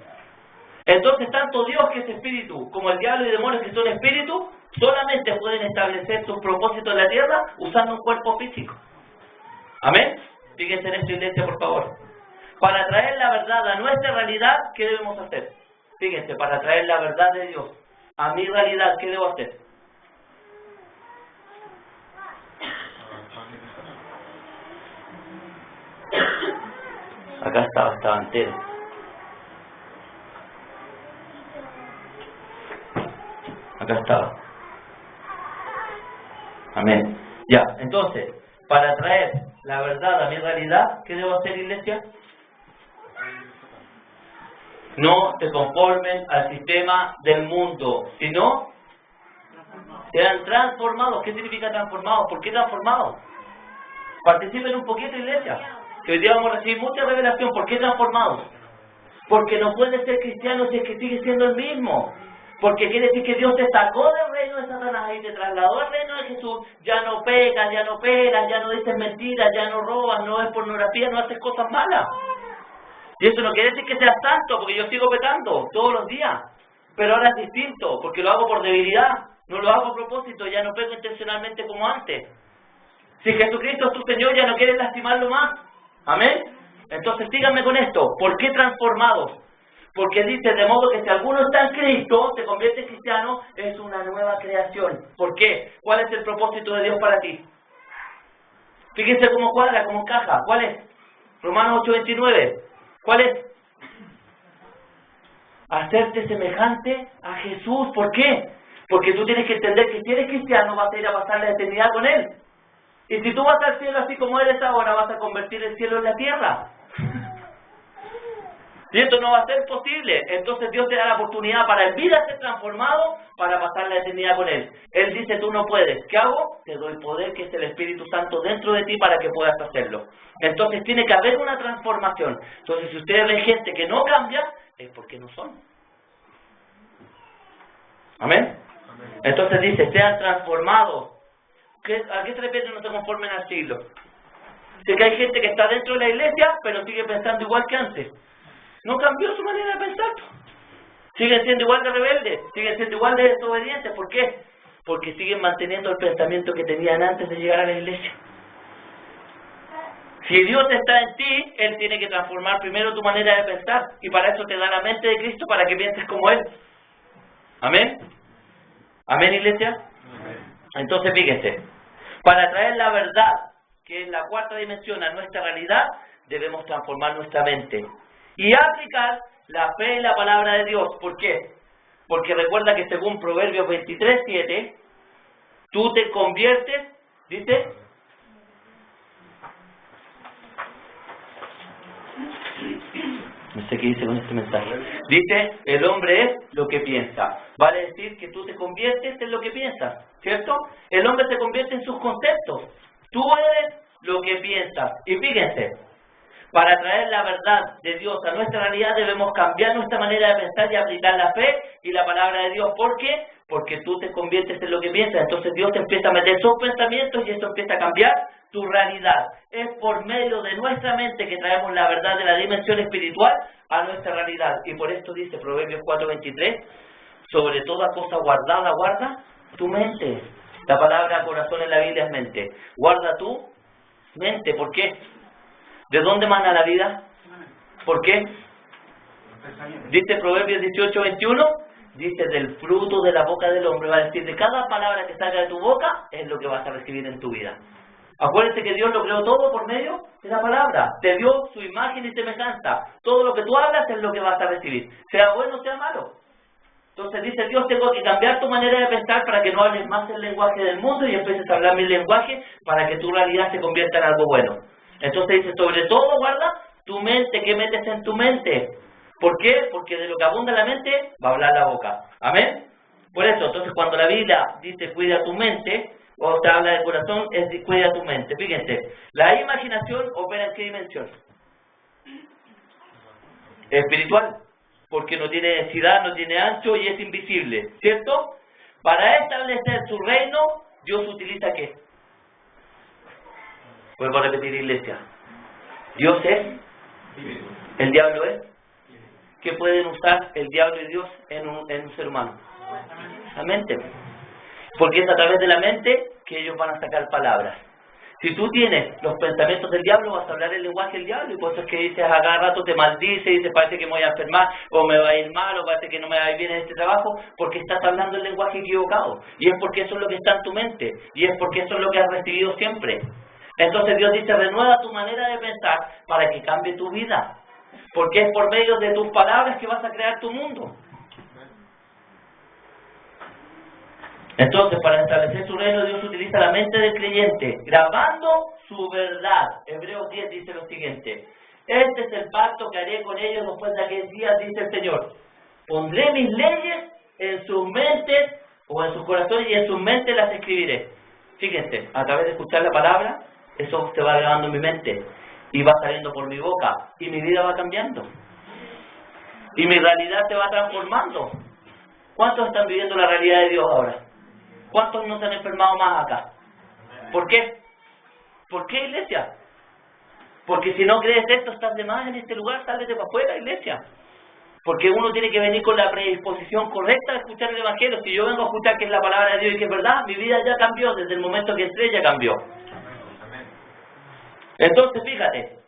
Entonces, tanto Dios, que es espíritu, como el diablo y demonios, que son espíritu, solamente pueden establecer sus propósitos en la tierra usando un cuerpo físico. ¿Amén? Fíjense en esto, iglesia, por favor. Para traer la verdad a nuestra realidad, ¿qué debemos hacer? Fíjense, para traer la verdad de Dios a mi realidad, ¿qué debo hacer? Acá estaba entero. Acá estaba. Amén. Ya, entonces, para traer la verdad a mi realidad, ¿qué debo hacer, iglesia? No se conformen al sistema del mundo, sino sean transformados. ¿Qué significa transformados? ¿Por qué transformados? Participen un poquito, iglesia, que hoy día vamos a recibir mucha revelación. ¿Por qué transformados? Porque no puede ser cristiano si es que sigue siendo el mismo. Porque quiere decir que Dios te sacó del reino de Satanás y te trasladó al reino de Jesús. Ya no pecas, ya no pelas, ya no dices mentiras, ya no robas, no ves pornografía, no haces cosas malas. Y eso no quiere decir que seas santo, porque yo sigo pecando todos los días. Pero ahora es distinto, porque lo hago por debilidad, no lo hago a propósito, ya no peco intencionalmente como antes. Si Jesucristo es tu Señor, ya no quieres lastimarlo más. Amén. Entonces síganme con esto. ¿Por qué transformados? Porque dice, de modo que si alguno está en Cristo, se convierte en cristiano, es una nueva creación. ¿Por qué? ¿Cuál es el propósito de Dios para ti? Fíjense cómo cuadra, cómo encaja. ¿Cuál es? Romanos 8:29. ¿Cuál es? Hacerte semejante a Jesús. ¿Por qué? Porque tú tienes que entender que si eres cristiano vas a ir a pasar la eternidad con Él. Y si tú vas al cielo así como eres ahora, vas a convertir el cielo en la tierra. Y esto no va a ser posible. Entonces Dios te da la oportunidad para en vida ser transformado, para pasar la eternidad con Él. Él dice, tú no puedes. ¿Qué hago? Te doy poder, que es el Espíritu Santo dentro de ti, para que puedas hacerlo. Entonces tiene que haber una transformación. Entonces si ustedes ven gente que no cambia, es porque no son. ¿Amén? Entonces dice, sean transformados. ¿A qué se refiere no se conformen al siglo? Sé que hay gente que está dentro de la iglesia, pero sigue pensando igual que antes. No cambió su manera de pensar. Siguen siendo igual de rebeldes, siguen siendo igual de desobedientes. ¿Por qué? Porque siguen manteniendo el pensamiento que tenían antes de llegar a la iglesia. Si Dios está en ti, Él tiene que transformar primero tu manera de pensar. Y para eso te da la mente de Cristo, para que pienses como Él. ¿Amén? ¿Amén, iglesia? Amén. Entonces fíjense, para traer la verdad, que es la cuarta dimensión, a nuestra realidad, debemos transformar nuestra mente. Y aplicar la fe en la palabra de Dios. ¿Por qué? Porque recuerda que según Proverbios 23:7, tú te conviertes, dice, no sé qué dice con este mensaje, dice, el hombre es lo que piensa. Vale decir que tú te conviertes en lo que piensas, ¿cierto? El hombre se convierte en sus conceptos. Tú eres lo que piensas. Y fíjense, para traer la verdad de Dios a nuestra realidad debemos cambiar nuestra manera de pensar y aplicar la fe y la palabra de Dios. ¿Por qué? Porque tú te conviertes en lo que piensas. Entonces Dios te empieza a meter esos pensamientos y eso empieza a cambiar tu realidad. Es por medio de nuestra mente que traemos la verdad de la dimensión espiritual a nuestra realidad. Y por esto dice Proverbios 4:23, sobre toda cosa guardada, guarda tu mente. La palabra corazón en la Biblia es mente. Guarda tu mente. ¿Por qué? ¿De dónde mana la vida? ¿Por qué? Dice Proverbios 18:21, dice, del fruto de la boca del hombre, va a decir, de cada palabra que salga de tu boca, es lo que vas a recibir en tu vida. Acuérdense que Dios lo creó todo por medio de la palabra. Te dio su imagen y semejanza. Todo lo que tú hablas es lo que vas a recibir, sea bueno o sea malo. Entonces dice Dios, tengo que cambiar tu manera de pensar para que no hables más el lenguaje del mundo y empieces a hablar mi lenguaje para que tu realidad se convierta en algo bueno. Entonces dice, sobre todo guarda tu mente. ¿Qué metes en tu mente? ¿Por qué? Porque de lo que abunda la mente va a hablar la boca. ¿Amén? Por eso, entonces cuando la Biblia dice cuida tu mente, o te habla del corazón, es de cuida tu mente. Fíjense, la imaginación opera en qué dimensión? Espiritual. Porque no tiene densidad, no tiene ancho y es invisible. ¿Cierto? Para establecer su reino, Dios utiliza ¿qué? Vuelvo a repetir, iglesia. Dios es, el diablo es. ¿Qué pueden usar el diablo y Dios en un ser humano? La mente. Porque es a través de la mente que ellos van a sacar palabras. Si tú tienes los pensamientos del diablo, vas a hablar el lenguaje del diablo. Y por eso es que dices, a cada rato te maldice, dices, parece que me voy a enfermar, o me va a ir mal, o parece que no me va a ir bien en este trabajo, porque estás hablando el lenguaje equivocado. Y es porque eso es lo que está en tu mente. Y es porque eso es lo que has recibido siempre. Entonces Dios dice, renueva tu manera de pensar para que cambie tu vida. Porque es por medio de tus palabras que vas a crear tu mundo. Entonces, para establecer su reino, Dios utiliza la mente del creyente, grabando su verdad. Hebreos 10 dice lo siguiente, este es el pacto que haré con ellos después de aquel día, dice el Señor. Pondré mis leyes en sus mentes, o en sus corazones, y en sus mentes las escribiré. Fíjense, a través de escuchar la palabra, eso se va grabando en mi mente, y va saliendo por mi boca, y mi vida va cambiando. Y mi realidad se va transformando. ¿Cuántos están viviendo la realidad de Dios ahora? ¿Cuántos no se han enfermado más acá? ¿Por qué? ¿Por qué, iglesia? Porque si no crees esto, estás de más en este lugar, sálvete para afuera, iglesia. Porque uno tiene que venir con la predisposición correcta de escuchar el Evangelio. Si yo vengo a escuchar que es la palabra de Dios y que es verdad, mi vida ya cambió, desde el momento que entré ya cambió. Entonces, fíjate,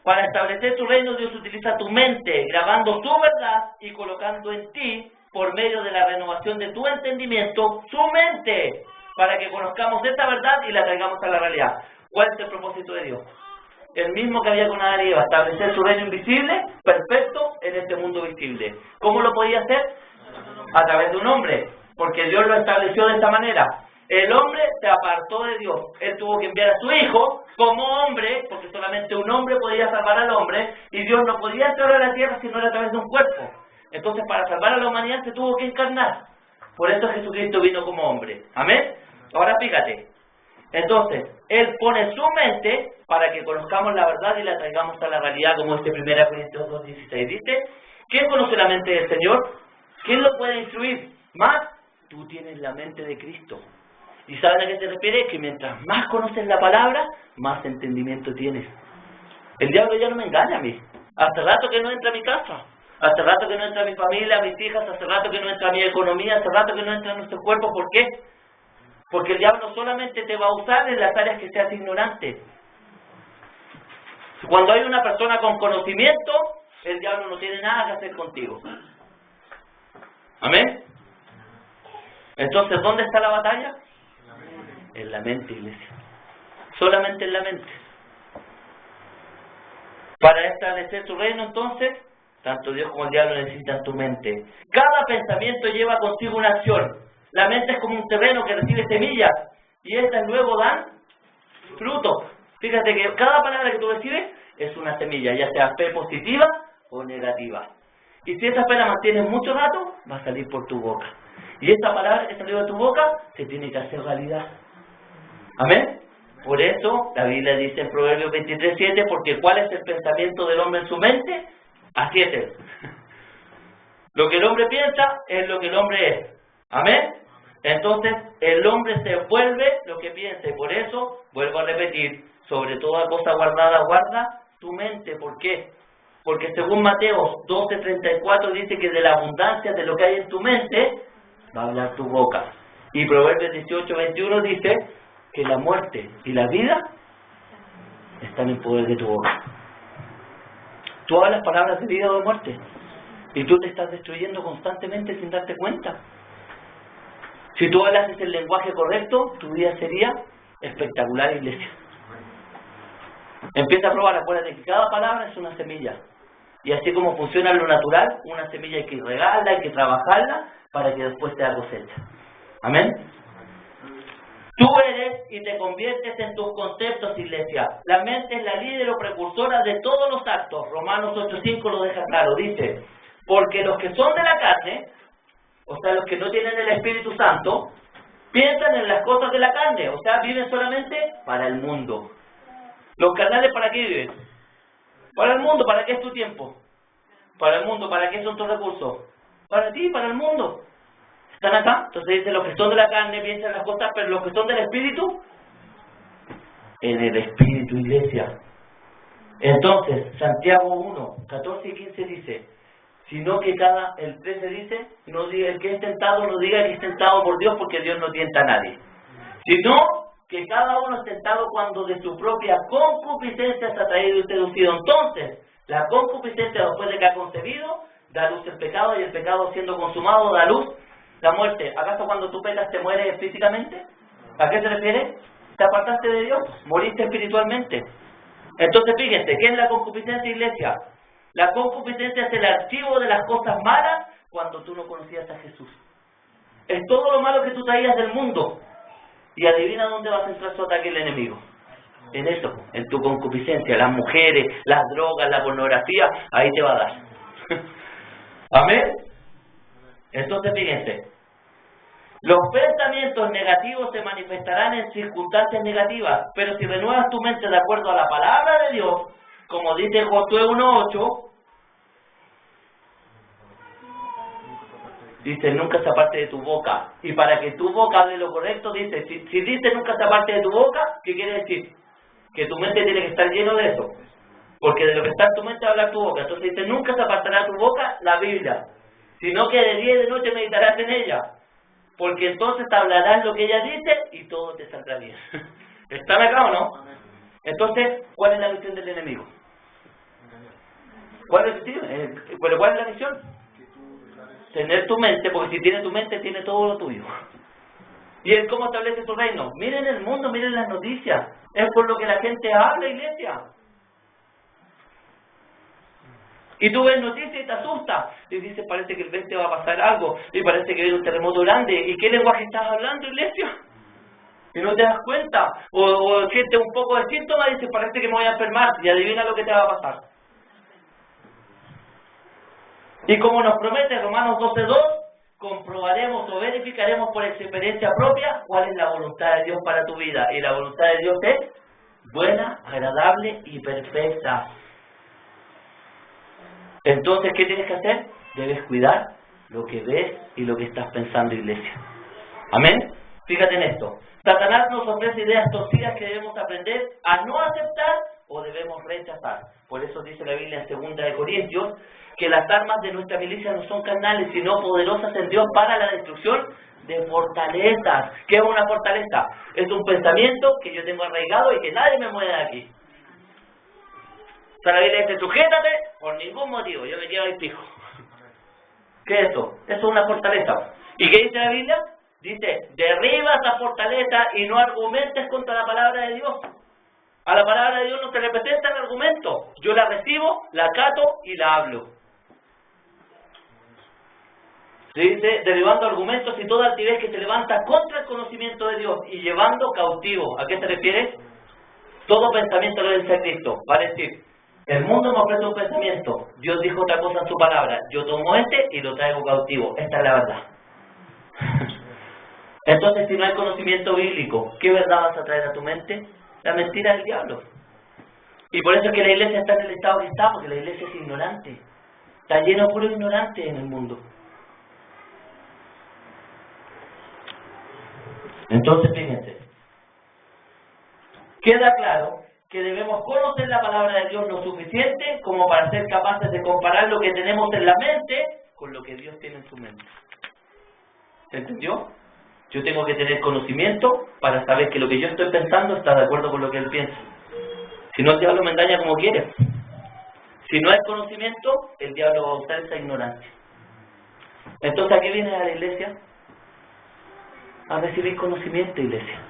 para establecer tu reino, Dios utiliza tu mente, grabando tu verdad y colocando en ti, por medio de la renovación de tu entendimiento, su mente, para que conozcamos esta verdad y la traigamos a la realidad. ¿Cuál es el propósito de Dios? El mismo que había con Adán y Eva, establecer su reino invisible, perfecto, en este mundo visible. ¿Cómo lo podía hacer? A través de un hombre, porque Dios lo estableció de esta manera. El hombre se apartó de Dios. Él tuvo que enviar a su hijo como hombre, porque solamente un hombre podía salvar al hombre, y Dios no podía entrar a la tierra si no era a través de un cuerpo. Entonces, para salvar a la humanidad se tuvo que encarnar. Por eso Jesucristo vino como hombre. ¿Amén? Ahora fíjate. Entonces, Él pone su mente para que conozcamos la verdad y la traigamos a la realidad, como este 1 Corintios 2:16 dice. ¿Quién conoce la mente del Señor? ¿Quién lo puede instruir? Más, tú tienes la mente de Cristo. ¿Y sabes a qué se refiere? Que mientras más conoces la palabra, más entendimiento tienes. El diablo ya no me engaña a mí. Hace rato que no entra a mi casa. Hace rato que no entra mi familia, mis hijas, hace rato que no entra mi economía, hace rato que no entra nuestro cuerpo. ¿Por qué? Porque el diablo solamente te va a usar en las áreas que seas ignorante. Cuando hay una persona con conocimiento, el diablo no tiene nada que hacer contigo. ¿Amén? Entonces, ¿dónde está la batalla? En la mente, iglesia. Solamente en la mente. Para establecer su reino, entonces, tanto Dios como el diablo necesitan tu mente. Cada pensamiento lleva consigo una acción. La mente es como un terreno que recibe semillas y estas luego dan frutos. Fíjate que cada palabra que tú recibes es una semilla, ya sea fe positiva o negativa. Y si esa fe la mantienes mucho rato, va a salir por tu boca. Y esta palabra que salió de tu boca se tiene que hacer realidad. ¿Amén? Por eso la Biblia dice en Proverbios 23:7, porque ¿cuál es el pensamiento del hombre en su mente? Así es él. Lo que el hombre piensa es lo que el hombre es. ¿Amén? Entonces el hombre se vuelve lo que piensa. Y por eso, vuelvo a repetir, sobre toda cosa guardada, guarda tu mente. ¿Por qué? Porque según Mateo 12:34 dice que de la abundancia de lo que hay en tu mente va a hablar tu boca. Y Proverbios 18:21 dice que la muerte y la vida están en poder de tu boca. Tú hablas palabras de vida o de muerte y tú te estás destruyendo constantemente sin darte cuenta. Si tú hablas el lenguaje correcto, tu vida sería espectacular, iglesia. Empieza a probar, acuérdate que cada palabra es una semilla. Y así como funciona lo natural, una semilla hay que regarla, hay que trabajarla para que después te haga cosecha. ¿Amén? Tú eres y te conviertes en tus conceptos, iglesia. La mente es la líder o precursora de todos los actos. Romanos 8:5 lo deja claro. Dice, porque los que son de la carne, o sea, los que no tienen el Espíritu Santo, piensan en las cosas de la carne. O sea, viven solamente para el mundo. ¿Los carnales para qué viven? Para el mundo. ¿Para qué es tu tiempo? Para el mundo. ¿Para qué son tus recursos? Para ti, para el mundo. ¿Están acá? Entonces dice, los que son de la carne piensan en las cosas, pero los que son del Espíritu, en el Espíritu, iglesia. Entonces, Santiago 1:14-15 dice, sino que el 13 dice, no diga, el que es tentado no diga que es tentado por Dios, porque Dios no tienta a nadie. Sino que cada uno es tentado cuando de su propia concupiscencia se ha traído y seducido. Entonces, la concupiscencia después de que ha concebido, da luz el pecado, y el pecado siendo consumado da luz la muerte. ¿Acaso cuando tú pecas te mueres físicamente? ¿A qué se refiere? ¿Te apartaste de Dios? ¿Moriste espiritualmente? Entonces fíjense, ¿qué es la concupiscencia, iglesia? La concupiscencia es el archivo de las cosas malas cuando tú no conocías a Jesús. Es todo lo malo que tú traías del mundo. Y adivina dónde va a centrar su ataque el enemigo. En eso, en tu concupiscencia. Las mujeres, las drogas, la pornografía, ahí te va a dar. ¿Amén? Entonces fíjense, los pensamientos negativos se manifestarán en circunstancias negativas, pero si renuevas tu mente de acuerdo a la palabra de Dios, como dice Josué 1:8, dice, nunca se aparte de tu boca. Y para que tu boca hable lo correcto, dice, si dice nunca se aparte de tu boca, ¿qué quiere decir? Que tu mente tiene que estar lleno de eso. Porque de lo que está en tu mente va a hablar tu boca. Entonces dice, nunca se apartará de tu boca la Biblia, sino que de día y de noche meditarás en ella. Porque entonces te hablarás lo que ella dice y todo te saldrá bien. ¿Están acá o no? Entonces, ¿cuál es la misión del enemigo? ¿Cuál es la misión? Tener tu mente, porque si tiene tu mente, tiene todo lo tuyo. ¿Y él cómo establece su reino? Miren el mundo, miren las noticias. Es por lo que la gente habla, iglesia. Y tú ves noticias y te asustas. Y dices, parece que el 20 va a pasar algo. Y parece que viene un terremoto grande. ¿Y qué lenguaje estás hablando, iglesia? Y no te das cuenta. O sientes un poco de síntomas y dices, parece que me voy a enfermar. Y adivina lo que te va a pasar. Y como nos promete Romanos 12:2, comprobaremos o verificaremos por experiencia propia cuál es la voluntad de Dios para tu vida. Y la voluntad de Dios es buena, agradable y perfecta. Entonces, ¿qué tienes que hacer? Debes cuidar lo que ves y lo que estás pensando, iglesia. ¿Amén? Fíjate en esto. Satanás nos ofrece ideas torcidas que debemos aprender a no aceptar o debemos rechazar. Por eso dice la Biblia en 2 de Corintios que las armas de nuestra milicia no son carnales, sino poderosas en Dios para la destrucción de fortalezas. ¿Qué es una fortaleza? Es un pensamiento que yo tengo arraigado y que nadie me mueve de aquí. O sea, la Biblia dice, sujétate por ningún motivo, yo me quedo ahí fijo. ¿Qué es eso? Eso es una fortaleza. ¿Y qué dice la Biblia? Dice, derriba esa fortaleza y no argumentes contra la palabra de Dios. A la palabra de Dios no se le presenta el argumento. Yo la recibo, la acato y la hablo. Se dice, derribando argumentos y toda altivez que se levanta contra el conocimiento de Dios y llevando cautivo. ¿A qué se refiere? Todo pensamiento lo dice Cristo. Va a decir, el mundo me ofrece un pensamiento, Dios dijo otra cosa en su palabra, yo tomo este y lo traigo cautivo. Esta es la verdad. Entonces, si no hay conocimiento bíblico, ¿qué verdad vas a traer a tu mente? La mentira del diablo. Y por eso es que la iglesia está en el estado que está, porque la iglesia es ignorante. Está lleno de puro ignorante en el mundo. Entonces, fíjense. Queda claro que debemos conocer la palabra de Dios lo suficiente como para ser capaces de comparar lo que tenemos en la mente con lo que Dios tiene en su mente. ¿Se entendió? Yo tengo que tener conocimiento para saber que lo que yo estoy pensando está de acuerdo con lo que Él piensa. Si no, el diablo me engaña como quiere. Si no hay conocimiento, el diablo va a usar esa ignorancia. Entonces, ¿a qué viene a la iglesia? A recibir conocimiento, iglesia.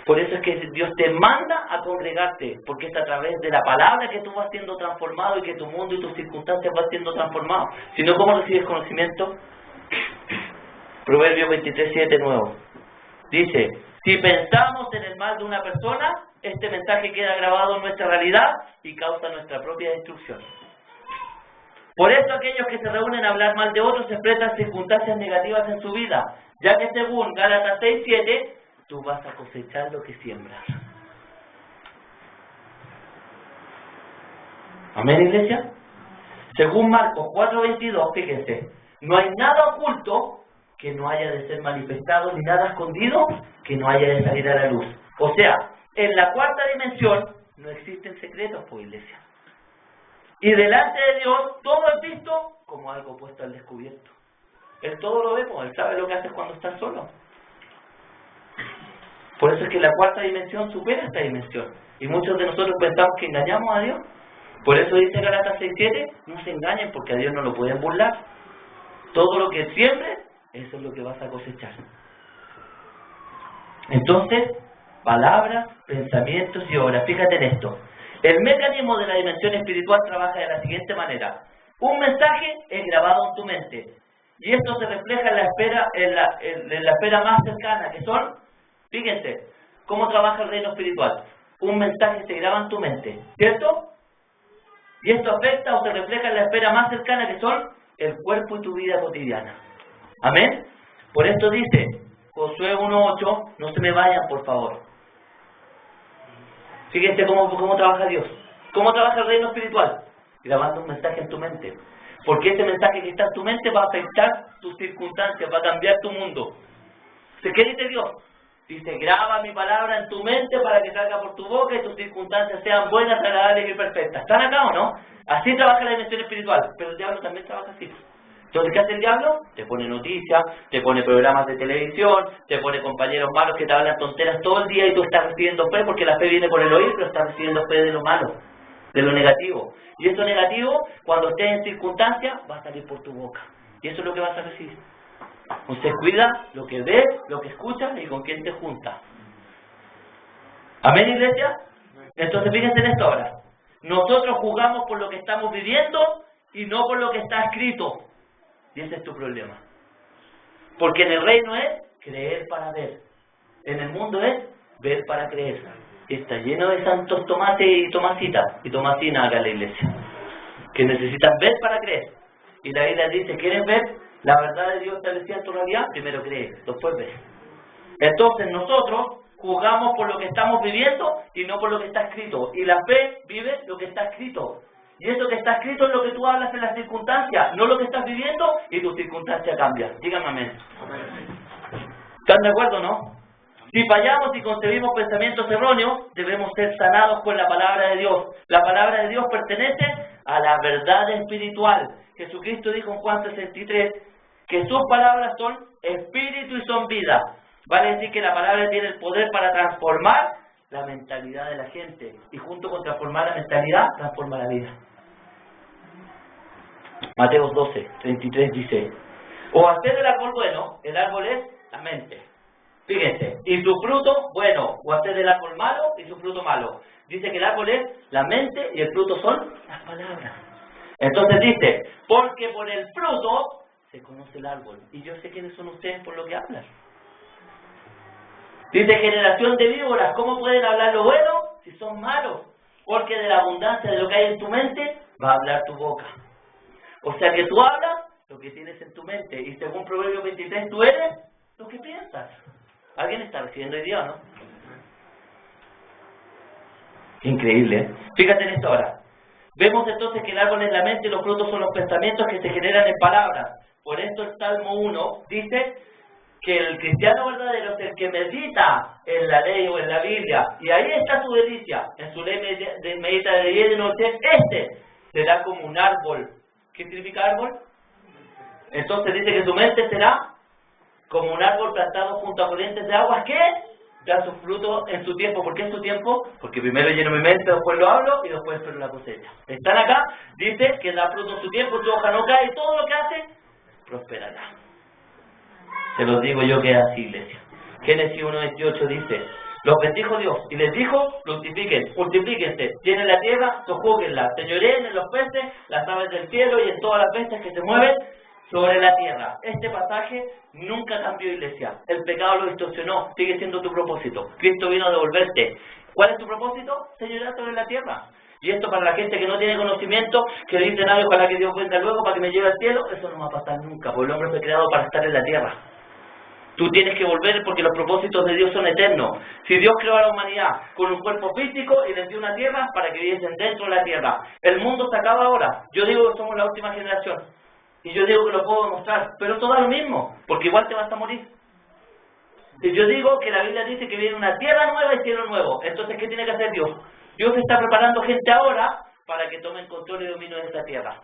Por eso es que Dios te manda a congregarte, porque es a través de la palabra que tú vas siendo transformado y que tu mundo y tus circunstancias van siendo transformados. Si no, ¿cómo recibes conocimiento? Proverbios 23:7 nuevo. Dice, si pensamos en el mal de una persona, este mensaje queda grabado en nuestra realidad y causa nuestra propia destrucción. Por eso aquellos que se reúnen a hablar mal de otros expresan circunstancias negativas en su vida, ya que según Gálatas 6:7, tú vas a cosechar lo que siembras. ¿Amén, iglesia? Según Marcos 4:22, fíjense, no hay nada oculto que no haya de ser manifestado, ni nada escondido que no haya de salir a la luz. O sea, en la cuarta dimensión no existen secretos, por iglesia. Y delante de Dios todo es visto como algo puesto al descubierto. Él todo lo ve, pues Él sabe lo que haces cuando estás solo. Por eso es que la cuarta dimensión supera esta dimensión. Y muchos de nosotros pensamos que engañamos a Dios. Por eso dice Gálatas 6:7, no se engañen porque a Dios no lo pueden burlar. Todo lo que siembres, eso es lo que vas a cosechar. Entonces, palabras, pensamientos y obras. Fíjate en esto. El mecanismo de la dimensión espiritual trabaja de la siguiente manera. Un mensaje es grabado en tu mente. Y esto se refleja en la esfera más cercana, que son, fíjense, cómo trabaja el reino espiritual. Un mensaje se graba en tu mente, ¿cierto? Y esto afecta o se refleja en la esfera más cercana, que son el cuerpo y tu vida cotidiana. ¿Amén? Por esto dice Josué 1:8, no se me vayan, por favor. Fíjense cómo trabaja Dios. ¿Cómo trabaja el reino espiritual? Grabando un mensaje en tu mente. Porque ese mensaje que está en tu mente va a afectar tus circunstancias, va a cambiar tu mundo. ¿Qué dice Dios? Dice, graba mi palabra en tu mente para que salga por tu boca y tus circunstancias sean buenas, agradables y perfectas. ¿Están acá o no? Así trabaja la dimensión espiritual. Pero el diablo también trabaja así. Entonces, ¿qué hace el diablo? Te pone noticias, te pone programas de televisión, te pone compañeros malos que te hablan tonteras todo el día y tú estás recibiendo fe, porque la fe viene por el oír, pero estás recibiendo fe de lo malo, de lo negativo. Y eso negativo, cuando estés en circunstancias, va a salir por tu boca. Y eso es lo que vas a recibir. Entonces, cuida lo que ves, lo que escuchas y con quién te juntas. ¿Amén, iglesia? Entonces, fíjense en esto ahora. Nosotros juzgamos por lo que estamos viviendo y no por lo que está escrito. Y ese es tu problema. Porque en el reino es creer para ver. En el mundo es ver para creer. Y está lleno de santos tomates y tomasitas y tomasinas acá en la iglesia. Que necesitan ver para creer. Y la Biblia dice, ¿quieren ver la verdad de Dios establecida en tu realidad? Primero cree, después ves. Entonces nosotros juzgamos por lo que estamos viviendo y no por lo que está escrito. Y la fe vive lo que está escrito. Y eso que está escrito es lo que tú hablas en las circunstancias, no lo que estás viviendo y tu circunstancia cambia. Díganme amén. ¿Están de acuerdo, no? Si fallamos y concebimos pensamientos erróneos, debemos ser sanados con la palabra de Dios. La palabra de Dios pertenece a la verdad espiritual. Jesucristo dijo en Juan 63 que sus palabras son espíritu y son vida. Vale decir que la palabra tiene el poder para transformar la mentalidad de la gente. Y junto con transformar la mentalidad, transforma la vida. Mateo 12, 33 dice: o hacer el árbol bueno, el árbol es la mente. Fíjense, y su fruto bueno, o hacer el árbol malo y su fruto malo. Dice que el árbol es la mente y el fruto son las palabras. Entonces dice, porque por el fruto se conoce el árbol. Y yo sé quiénes son ustedes por lo que hablan. Dice, generación de víboras, ¿cómo pueden hablar lo bueno si son malos? Porque de la abundancia de lo que hay en tu mente va a hablar tu boca. O sea que tú hablas lo que tienes en tu mente. Y según Proverbios 23, tú eres lo que piensas. ¿Alguien está recibiendo hoy día o no? Increíble, ¿eh? Fíjate en esto ahora. Vemos entonces que el árbol es la mente y los frutos son los pensamientos que se generan en palabras. Por esto el Salmo 1 dice que el cristiano verdadero es el que medita en la ley o en la Biblia. Y ahí está su delicia. En su ley medita de día y de noche. Este será como un árbol. ¿Qué significa árbol? Entonces dice que su mente será como un árbol plantado junto a corrientes de aguas que da su fruto en su tiempo. ¿Por qué en su tiempo? Porque primero lleno mi mente, después lo hablo y después espero la cosecha. Están acá, dice que da fruto en su tiempo, su hoja no cae y todo lo que hace prosperará. Se los digo yo que es así, iglesia. Génesis 1:28 dice: los bendijo Dios y les dijo, multiplíquense, llenen la tierra, sojúguenla, señoreen en los peces, las aves del cielo y en todas las bestias que se mueven sobre la tierra. Este pasaje nunca cambió, iglesia. El pecado lo distorsionó, sigue siendo tu propósito. Cristo vino a devolverte. ¿Cuál es tu propósito? Señorear sobre la tierra. Y esto para la gente que no tiene conocimiento, que le dicen algo, ojalá que Dios venga luego para que me lleve al cielo, eso no va a pasar nunca, porque el hombre fue creado para estar en la tierra. Tú tienes que volver porque los propósitos de Dios son eternos. Si Dios creó a la humanidad con un cuerpo físico y les dio una tierra para que viviesen dentro de la tierra. El mundo se acaba ahora. Yo digo que somos la última generación. Y yo digo que lo puedo demostrar, pero todo es lo mismo, porque igual te vas a morir. Y yo digo que la Biblia dice que viene una tierra nueva y cielo nuevo. Entonces, ¿qué tiene que hacer Dios? Dios está preparando gente ahora para que tomen control y dominio de esta tierra.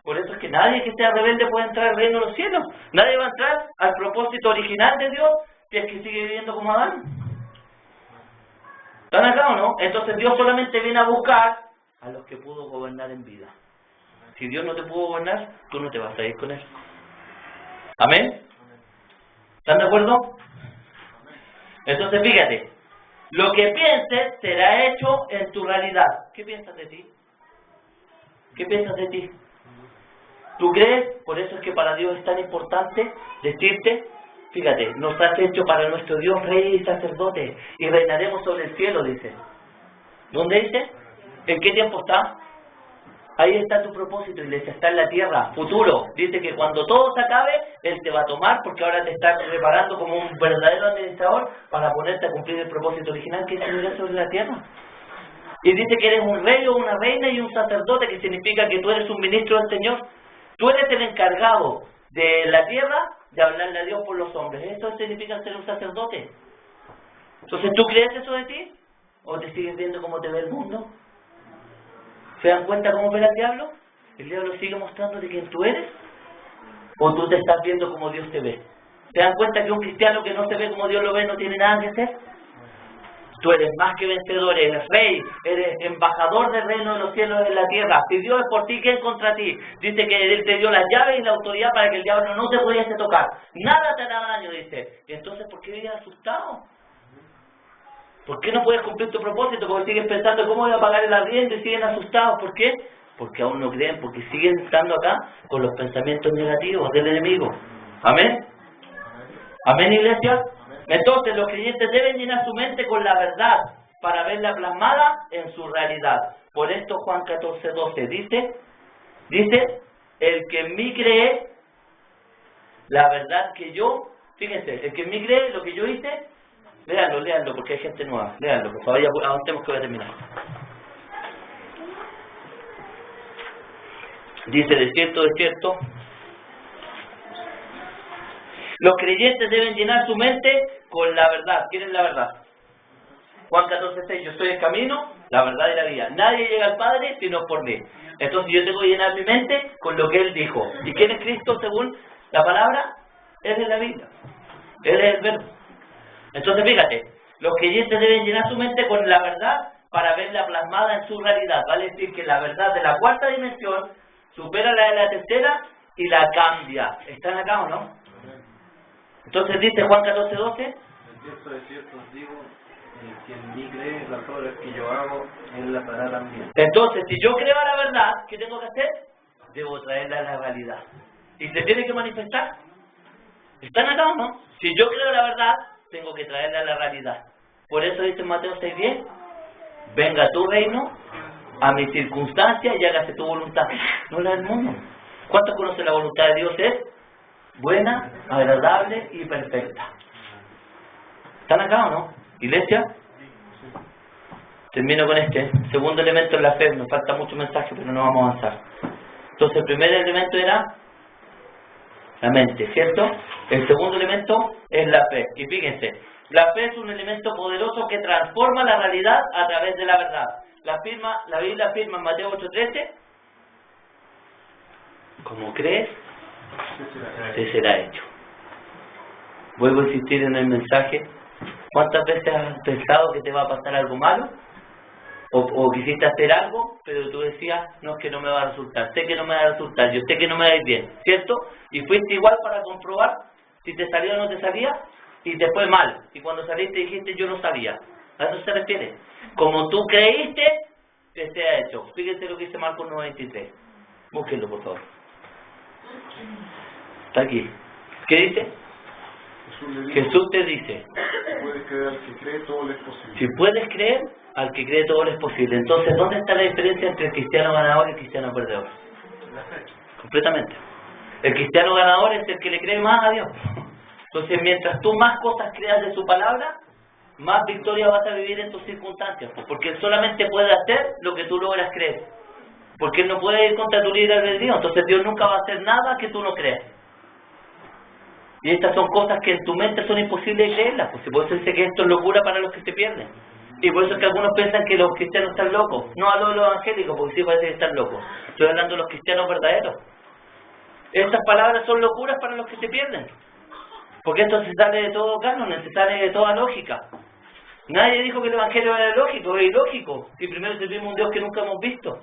Por eso es que nadie que sea rebelde puede entrar al reino de los cielos. Nadie va a entrar al propósito original de Dios si es que sigue viviendo como Adán. ¿Están acá o no? Entonces Dios solamente viene a buscar a los que pudo gobernar en vida. Si Dios no te pudo gobernar, tú no te vas a ir con Él. ¿Amén? ¿Están de acuerdo? Entonces fíjate, lo que pienses será hecho en tu realidad. ¿Qué piensas de ti? ¿Qué piensas de ti? ¿Tú crees? Por eso es que para Dios es tan importante decirte, fíjate, nos has hecho para nuestro Dios rey y sacerdote y reinaremos sobre el cielo, dice. ¿Dónde dice? ¿En qué tiempo está? Ahí está tu propósito, iglesia, está en la tierra, futuro. Dice que cuando todo se acabe, Él te va a tomar porque ahora te está preparando como un verdadero administrador para ponerte a cumplir el propósito original que es vivir sobre la tierra. Y dice que eres un rey o una reina y un sacerdote, que significa que tú eres un ministro del Señor. Tú eres el encargado de la tierra de hablarle a Dios por los hombres. Eso significa ser un sacerdote. Entonces, ¿tú crees eso de ti? ¿O te sigues viendo cómo te ve el mundo? ¿Se dan cuenta cómo ve el diablo? ¿El diablo sigue mostrándote quién tú eres? ¿O tú te estás viendo como Dios te ve? ¿Se dan cuenta que un cristiano que no se ve como Dios lo ve no tiene nada que hacer? Tú eres más que vencedor, eres rey, eres embajador del reino de los cielos en la tierra. Si Dios es por ti, ¿quién contra ti? Dice que Él te dio las llaves y la autoridad para que el diablo no te pudiese tocar. Nada te hará daño, dice. Y entonces, ¿por qué vives asustado? ¿Por qué no puedes cumplir tu propósito? Porque sigues pensando cómo voy a pagar el arriendo y siguen asustados. ¿Por qué? Porque aún no creen, porque siguen estando acá con los pensamientos negativos del enemigo. ¿Amén? ¿Amén, iglesia? Entonces los creyentes deben llenar su mente con la verdad para verla plasmada en su realidad. Por esto Juan 14:12 dice, el que en mí cree, la verdad que yo, fíjense, el que en mí cree lo que yo hice, léanlo porque hay gente nueva, léanlo, por favor, ya avancemos que voy a terminar. Dice, de cierto, los creyentes deben llenar su mente con la verdad. ¿Quién es la verdad? Juan 14:6, yo soy el camino, la verdad y la vida. Nadie llega al Padre sino por mí. Entonces yo tengo que llenar mi mente con lo que Él dijo. ¿Y quién es Cristo según la palabra? Él es la Biblia. Él es el verbo. Entonces fíjate, los creyentes deben llenar su mente con la verdad para verla plasmada en su realidad. Vale decir que la verdad de la cuarta dimensión supera la de la tercera y la cambia. ¿Están acá o no? Entonces dice Juan 14:12. De cierto os digo, quien en mí cree, las obras que yo hago, él las hará también. Entonces, si yo creo a la verdad, ¿qué tengo que hacer? Debo traerla a la realidad. ¿Y se tiene que manifestar? ¿Están acá o no? Si yo creo la verdad, tengo que traerla a la realidad. Por eso dice en Mateo 6:10, venga tu reino, a mis circunstancias y hágase tu voluntad. No la del mundo. ¿Cuántos conocen la voluntad de Dios? Es buena, agradable y perfecta. ¿Están acá o no? Iglesia. Termino con este. Segundo elemento es la fe. Nos falta mucho mensaje, pero no vamos a avanzar. Entonces el primer elemento era la mente, ¿cierto? El segundo elemento es la fe. Y fíjense, la fe es un elemento poderoso que transforma la realidad a través de la verdad. La Biblia afirma en Mateo 8:13, como crees, te será hecho. Vuelvo a insistir en el mensaje. ¿Cuántas veces has pensado que te va a pasar algo malo? O quisiste hacer algo, pero tú decías, no, es que no me va a resultar, sé que no me va a resultar, yo sé que no me va a ir bien, ¿cierto? Y fuiste igual para comprobar si te salía o no te salía, y te fue mal. Y cuando saliste dijiste, yo no sabía. ¿A eso se refiere? Como tú creíste, te sea hecho. Fíjense lo que dice Marcos 9:23. Búsquenlo, por favor. Está aquí. ¿Qué dice? Jesús te dice, puedes creer al que cree, todo le es posible. Si puedes creer, al que cree todo le es posible. Entonces, ¿dónde está la diferencia entre el cristiano ganador y el cristiano perdedor? Completamente. El cristiano ganador es el que le cree más a Dios. Entonces, mientras tú más cosas creas de su palabra, más victoria vas a vivir en tus circunstancias. Porque Él solamente puede hacer lo que tú logras creer. Porque Él no puede ir contra tu libre albedrío. Entonces, Dios nunca va a hacer nada que tú no creas. Y estas son cosas que en tu mente son imposibles de creerlas. Pues por eso dice que esto es locura para los que se pierden. Y por eso es que algunos piensan que los cristianos están locos. No hablo de los evangélicos, porque sí parece que están locos. Estoy hablando de los cristianos verdaderos. Estas palabras son locuras para los que se pierden. Porque esto se sale de todo canon, se sale de toda lógica. Nadie dijo que el evangelio era lógico, es ilógico. Si primero servimos a un Dios que nunca hemos visto.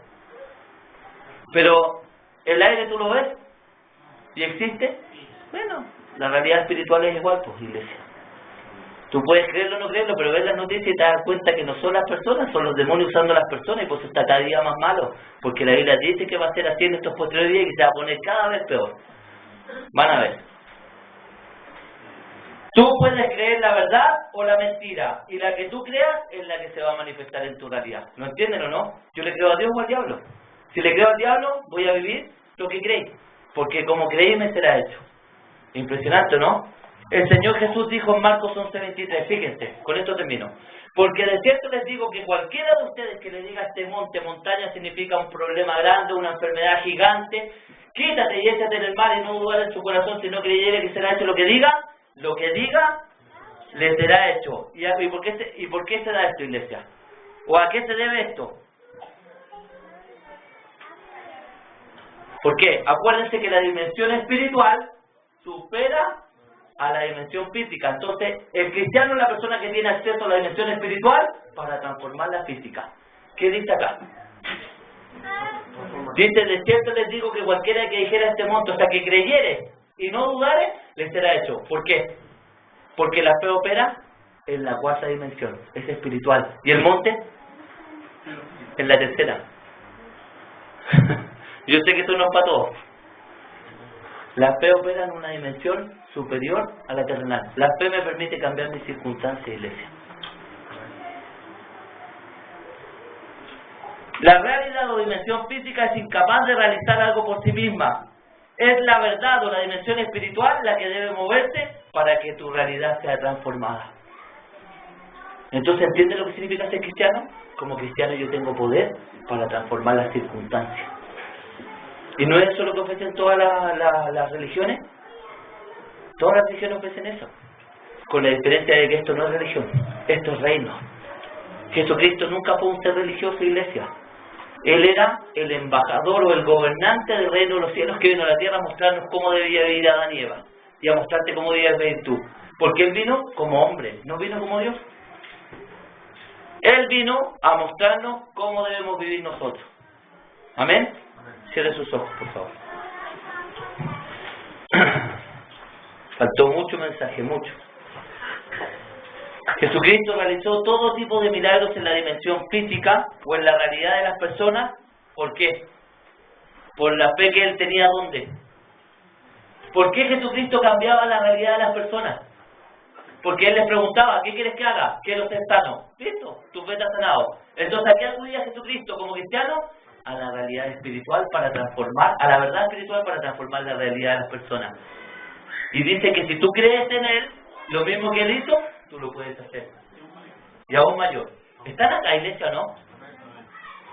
Pero el aire tú lo ves y existe. Bueno, la realidad espiritual es igual, pues, iglesia. Tú puedes creerlo o no creerlo, pero ves las noticias y te das cuenta que no son las personas, son los demonios usando a las personas, y pues está cada día más malo, porque la Biblia dice que va a ser así en estos posteriores días y que se va a poner cada vez peor. Van a ver. Tú puedes creer la verdad o la mentira, y la que tú creas es la que se va a manifestar en tu realidad. ¿Lo entienden o no? ¿Yo le creo a Dios o al diablo? Si le creo al diablo, voy a vivir lo que creí, porque como creí me será hecho. Impresionante, ¿no? El Señor Jesús dijo en Marcos 11:23, fíjense, con esto termino. Porque de cierto les digo que cualquiera de ustedes que le diga a este monte, montaña significa un problema grande, una enfermedad gigante, quítate y échate en el mar y no dudar en su corazón si no creyere que será hecho lo que diga, le será hecho. ¿Y por qué se da esto, iglesia? ¿O a qué se debe esto? ¿Por qué? Acuérdense que la dimensión espiritual supera a la dimensión física. Entonces, el cristiano es la persona que tiene acceso a la dimensión espiritual para transformar la física. ¿Qué dice acá? Dice, de cierto les digo que cualquiera que dijera este monte, o sea, que creyere y no dudare, le será hecho. ¿Por qué? Porque la fe opera en la cuarta dimensión, es espiritual. ¿Y el monte? En la tercera. Yo sé que esto no es para todos. La fe opera en una dimensión superior a la terrenal. La fe me permite cambiar mis circunstancias, iglesia. La realidad o dimensión física es incapaz de realizar algo por sí misma. Es la verdad o la dimensión espiritual la que debe moverse para que tu realidad sea transformada. Entonces, ¿entiendes lo que significa ser cristiano? Como cristiano yo tengo poder para transformar las circunstancias. ¿Y no es eso lo que ofrecen todas las religiones? Todas las religiones ofrecen eso. con la diferencia de que esto no es religión, esto es reino. Jesucristo nunca fue un ser religioso, iglesia. Él era el embajador o el gobernante del reino de los cielos que vino a la tierra a mostrarnos cómo debía vivir Adán y Eva y a mostrarte cómo debías vivir tú. Porque Él vino como hombre, no vino como Dios. Él vino a mostrarnos cómo debemos vivir nosotros. ¿Amén? Cierre sus ojos, por favor. Faltó mucho mensaje, mucho. Jesucristo realizó todo tipo de milagros en la dimensión física o en la realidad de las personas. ¿Por qué? Por la fe que Él tenía. ¿Dónde? ¿Por qué Jesucristo cambiaba la realidad de las personas? Porque Él les preguntaba, ¿qué quieres que haga? Quiero ser sano. Listo, tu fe está sanado. Entonces, ¿a qué acudía Jesucristo como cristiano? A la realidad espiritual para transformar, a la verdad espiritual para transformar la realidad de las personas. Y dice que si tú crees en Él, lo mismo que Él hizo, tú lo puedes hacer. Y aún mayor. ¿Están acá, iglesia, o no?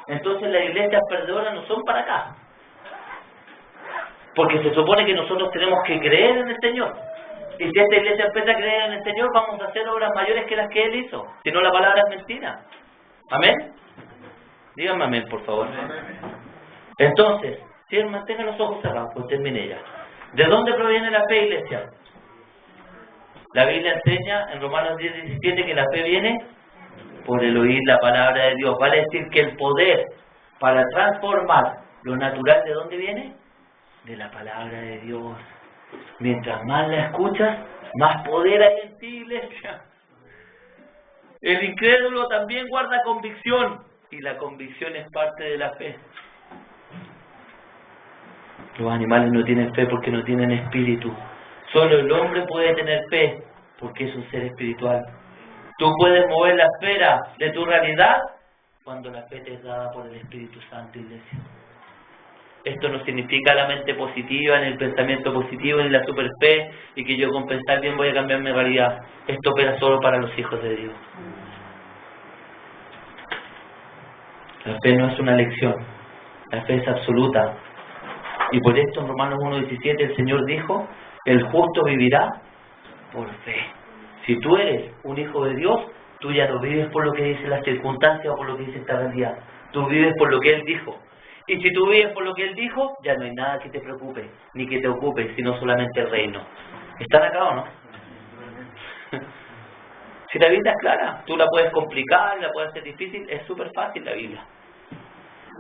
Entonces las iglesias perdedoras no son para acá. Porque se supone que nosotros tenemos que creer en el Señor. Y si esta iglesia empieza a creer en el Señor, vamos a hacer obras mayores que las que Él hizo. Si no, la palabra es mentira. ¿Amén? Díganme amén, por favor. Entonces, si mantenga los ojos cerrados, pues termine ya. ¿De dónde proviene la fe, iglesia? La Biblia enseña en Romanos 10:17 que la fe viene por el oír la palabra de Dios. Vale decir que el poder para transformar lo natural, ¿de dónde viene? De la palabra de Dios. Mientras más la escuchas, más poder hay en ti, iglesia. El incrédulo también guarda convicción, y la convicción es parte de la fe. Los animales no tienen fe porque no tienen espíritu. Solo el hombre puede tener fe porque es un ser espiritual. Tú puedes mover la esfera de tu realidad cuando la fe te es dada por el Espíritu Santo, iglesia. Esto no significa la mente positiva, ni el pensamiento positivo, ni la super fe, y que yo con pensar bien voy a cambiar mi realidad. Esto opera solo para los hijos de Dios. La fe no es una elección, la fe es absoluta. Y por esto en Romanos 1:17 el Señor dijo, el justo vivirá por fe. Si tú eres un hijo de Dios, tú ya no vives por lo que dicen las circunstancias o por lo que dice esta realidad. Tú vives por lo que Él dijo. Y si tú vives por lo que Él dijo, ya no hay nada que te preocupe, ni que te ocupe, sino solamente el reino. ¿Están acá o no? Si la Biblia es clara, tú la puedes complicar, la puedes hacer difícil, es súper fácil la Biblia.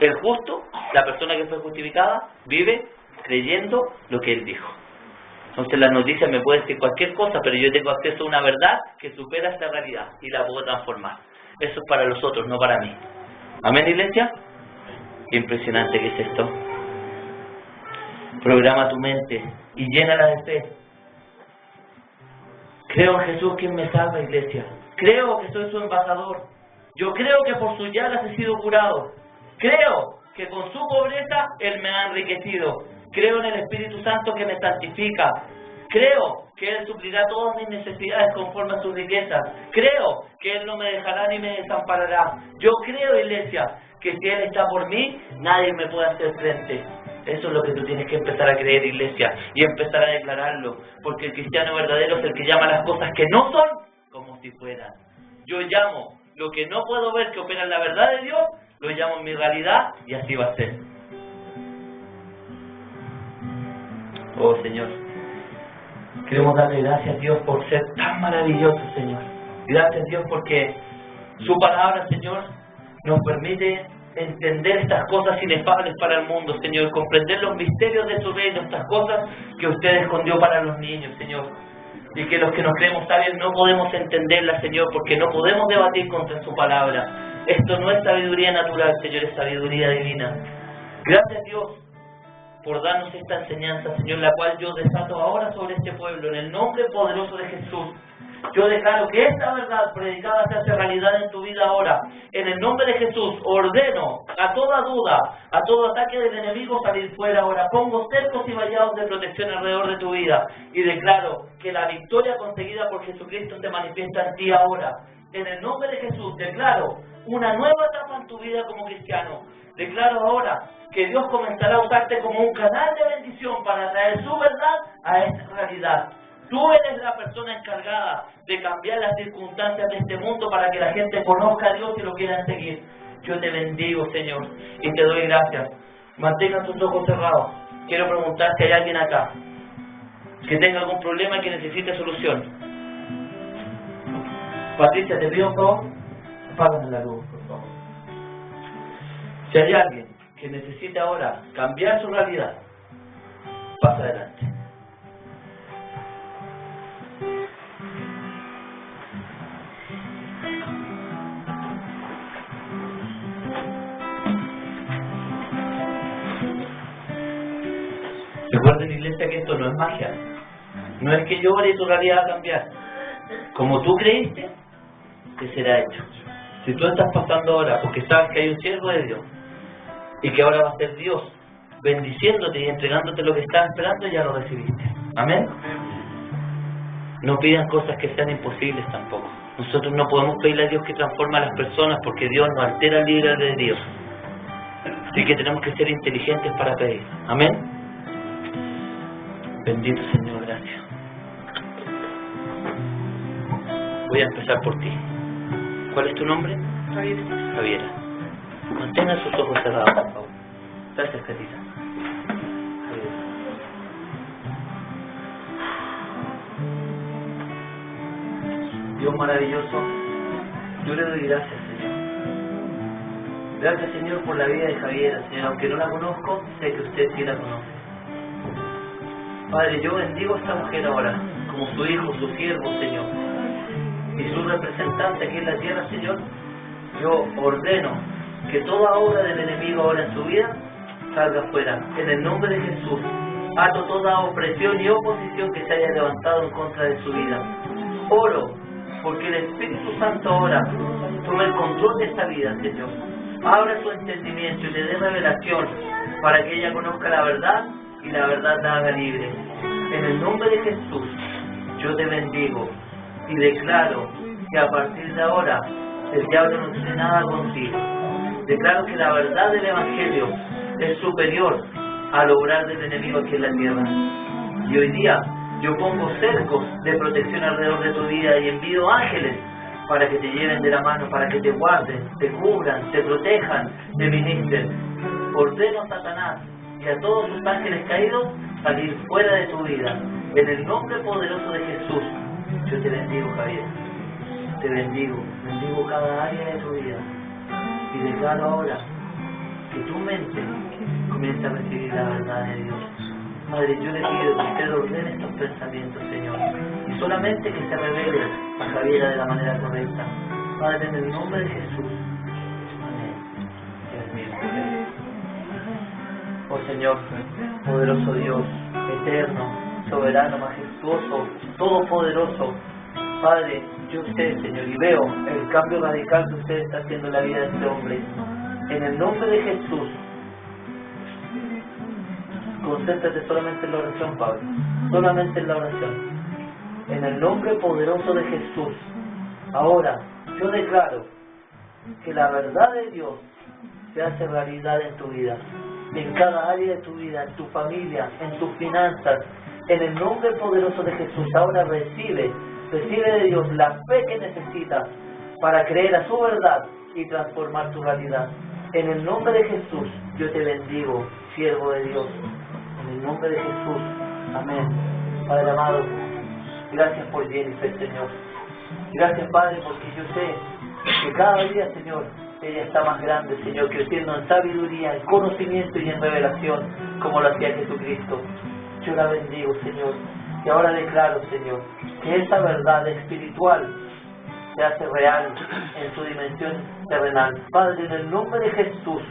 El justo, la persona que fue justificada, vive creyendo lo que Él dijo. Entonces las noticias me pueden decir cualquier cosa, pero yo tengo acceso a una verdad que supera esta realidad y la puedo transformar. Eso es para los otros, no para mí. ¿Amén, iglesia? Qué impresionante que es esto. Programa tu mente y llénala de fe. Creo en Jesús quien me salva, iglesia. Creo que soy su embajador. Yo creo que por sus llagas he sido curado. Creo que con su pobreza Él me ha enriquecido. Creo en el Espíritu Santo que me santifica. Creo que Él suplirá todas mis necesidades conforme a sus riquezas. Creo que Él no me dejará ni me desamparará. Yo creo, iglesia, que si Él está por mí, nadie me puede hacer frente. Eso es lo que tú tienes que empezar a creer, iglesia, y empezar a declararlo. Porque el cristiano verdadero es el que llama las cosas que no son como si fueran. Yo llamo lo que no puedo ver que opera en la verdad de Dios, lo llamo en mi realidad y así va a ser. Oh Señor, queremos darle gracias, Dios, por ser tan maravilloso, Señor. Gracias, Dios, porque su palabra, Señor, nos permite entender estas cosas inefables para el mundo, Señor, comprender los misterios de su reino, estas cosas que usted escondió para los niños, Señor, y que los que nos creemos sabios no podemos entenderlas, Señor, porque no podemos debatir contra su palabra. Esto no es sabiduría natural, Señor, es sabiduría divina. Gracias, Dios, por darnos esta enseñanza, Señor, la cual yo desato ahora sobre este pueblo, en el nombre poderoso de Jesús. Yo declaro que esta verdad predicada se hace realidad en tu vida ahora. En el nombre de Jesús ordeno a toda duda, a todo ataque del enemigo salir fuera ahora. Pongo cercos y vallados de protección alrededor de tu vida y declaro que la victoria conseguida por Jesucristo se manifiesta en ti ahora. En el nombre de Jesús declaro una nueva etapa en tu vida como cristiano. Declaro ahora que Dios comenzará a usarte como un canal de bendición para traer su verdad a esta realidad. Tú eres la persona encargada de cambiar las circunstancias de este mundo para que la gente conozca a Dios y lo quiera seguir. Yo te bendigo, Señor, y te doy gracias. Mantenga tus ojos cerrados. Quiero preguntar si hay alguien acá que tenga algún problema y que necesite solución. Patricia, te pido un favor, apágame la luz, por favor. Si hay alguien que necesita ahora cambiar su realidad, pasa adelante. Recuerden, iglesia, que esto no es magia. No es que yo ore y tu realidad va a cambiar. Como tú creíste, te será hecho. Si tú estás pasando ahora porque sabes que hay un siervo de Dios y que ahora va a ser Dios bendiciéndote y entregándote lo que estás esperando, ya lo recibiste. Amén. No pidan cosas que sean imposibles tampoco. Nosotros no podemos pedirle a Dios que transforme a las personas porque Dios no altera el libre albedrío. Así que tenemos que ser inteligentes para pedir. Amén. Bendito Señor, gracias. Voy a empezar por ti. ¿Cuál es tu nombre? Javier. Javiera. Mantenga sus ojos cerrados, por favor. Gracias, Catita. Javiera. Dios maravilloso, yo le doy gracias, Señor. Gracias, Señor, por la vida de Javiera, Señor. Aunque no la conozco, sé que usted sí la conoce. Padre, yo bendigo a esta mujer ahora, como su hijo, su siervo, Señor, y su representante aquí en la tierra, Señor. Yo ordeno que toda obra del enemigo ahora en su vida salga fuera. En el nombre de Jesús, ato toda opresión y oposición que se haya levantado en contra de su vida. Oro porque el Espíritu Santo ahora tome el control de esta vida, Señor. Abra su entendimiento y le dé revelación para que ella conozca la verdad y la verdad la haga libre. En el nombre de Jesús, yo te bendigo y declaro que a partir de ahora el diablo no tiene nada contigo. Declaro que la verdad del Evangelio es superior al obrar del enemigo aquí en la tierra. Y hoy día yo pongo cercos de protección alrededor de tu vida y envío ángeles para que te lleven de la mano, para que te guarden, te cubran, te protejan, te ministren. Ordeno a Satanás y a todos sus ángeles caídos salir fuera de tu vida. En el nombre poderoso de Jesús, yo te bendigo, Javier. Te bendigo cada área de tu vida. Y declaro ahora que tu mente comienza a recibir la verdad de Dios. Padre, yo le pido que usted ordene estos pensamientos, Señor, y solamente que se revele a Javiera de la manera correcta. Padre, en el nombre de Jesús. Amén. Dios mío. Oh Señor, poderoso Dios, eterno, soberano, majestuoso, todopoderoso. Padre, yo sé, Señor, y veo el cambio radical que usted está haciendo en la vida de este hombre. En el nombre de Jesús, concéntrate solamente en la oración, Pablo, solamente en la oración. En el nombre poderoso de Jesús, ahora yo declaro que la verdad de Dios se hace realidad en tu vida, en cada área de tu vida, en tu familia, en tus finanzas. En el nombre poderoso de Jesús, ahora recibe de Dios la fe que necesitas para creer a su verdad y transformar tu realidad. En el nombre de Jesús, yo te bendigo, siervo de Dios. En el nombre de Jesús. Amén. Padre amado, gracias por Jennifer, Señor. Gracias, Padre, porque yo sé que cada día, Señor, ella está más grande, Señor, creciendo en sabiduría, en conocimiento y en revelación, como lo hacía Jesucristo. Yo la bendigo, Señor. Y ahora declaro, Señor, que esa verdad espiritual se hace real en su dimensión terrenal. Padre, en el nombre de Jesús,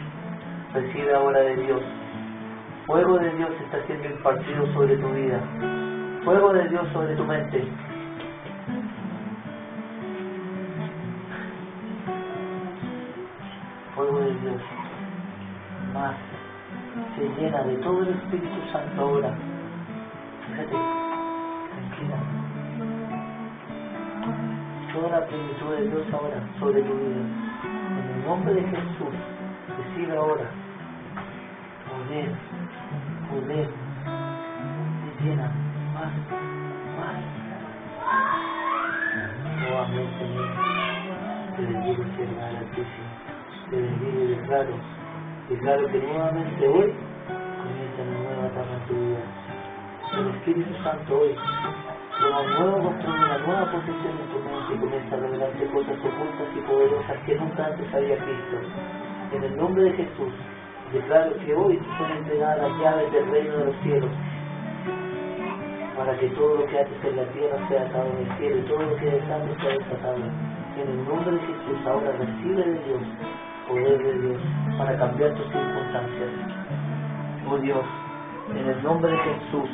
recibe ahora de Dios. Fuego de Dios está siendo impartido sobre tu vida. Fuego de Dios sobre tu mente. Fuego de Dios. Más se llena de todo el Espíritu Santo ahora. Fíjate, tranquila. Toda la plenitud de Dios ahora sobre tu vida. En el nombre de Jesús, recibe ahora poder, te llena más. Oh, amén, Señor. Te bendigo, Señor Altísimo. Te bendigo y declaro que nuevamente hoy comienza una nueva etapa en tu vida. El Espíritu Santo hoy toma un nuevo control, una nueva posesión en tu mente y comienza a revelarte cosas ocultas y poderosas que nunca antes habías visto. En el nombre de Jesús, declaro que hoy te son entregadas las llaves del reino de los cielos, para que todo lo que haces en la tierra sea atado en el cielo y todo lo que desates sea desatado. En el nombre de Jesús, ahora recibe de Dios, poder de Dios, para cambiar tus circunstancias. Oh Dios, en el nombre de Jesús,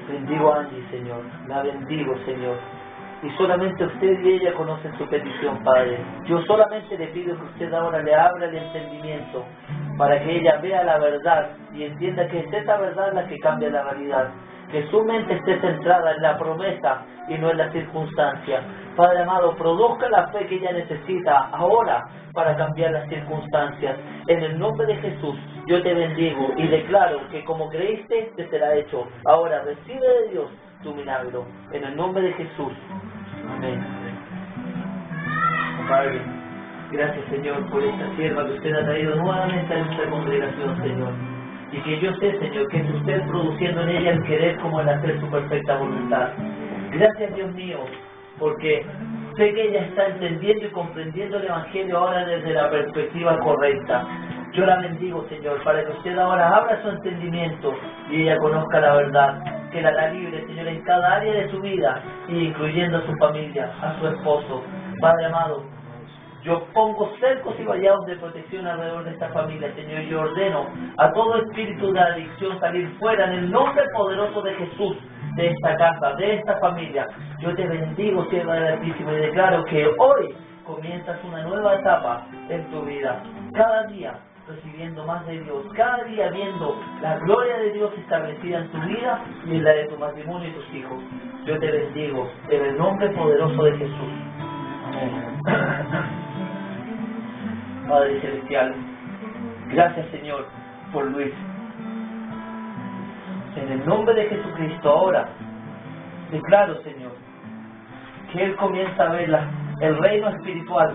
bendigo a Angie, Señor, la bendigo, Señor. Y solamente usted y ella conocen su petición, Padre. Yo solamente le pido que usted ahora le abra el entendimiento para que ella vea la verdad y entienda que es esa verdad la que cambia la realidad. Que su mente esté centrada en la promesa y no en la circunstancia. Padre amado, produzca la fe que ella necesita ahora para cambiar las circunstancias. En el nombre de Jesús, yo te bendigo y declaro que como creíste, te será hecho. Ahora recibe de Dios tu milagro. En el nombre de Jesús. Amén. Padre, gracias, Señor, por esta sierva que usted ha traído nuevamente a nuestra congregación, Señor. Y que yo sé, Señor, que es usted produciendo en ella el querer como el hacer su perfecta voluntad. Gracias, Dios mío, porque sé que ella está entendiendo y comprendiendo el Evangelio ahora desde la perspectiva correcta. Yo la bendigo, Señor, para que usted ahora abra su entendimiento y ella conozca la verdad, que la hará libre, Señor, en cada área de su vida, incluyendo a su familia, a su esposo. Padre amado, yo pongo cercos y vallados de protección alrededor de esta familia, Señor, y yo ordeno a todo espíritu de adicción salir fuera en el nombre poderoso de Jesús, de esta casa, de esta familia. Yo te bendigo, sierva del Altísimo, y declaro que hoy comienzas una nueva etapa en tu vida. Cada día recibiendo más de Dios, cada día viendo la gloria de Dios establecida en tu vida y en la de tu matrimonio y tus hijos. Yo te bendigo en el nombre poderoso de Jesús. Amén. Padre Celestial, gracias, Señor, por Luis. En el nombre de Jesucristo ahora declaro, Señor, que Él comienza a ver el reino espiritual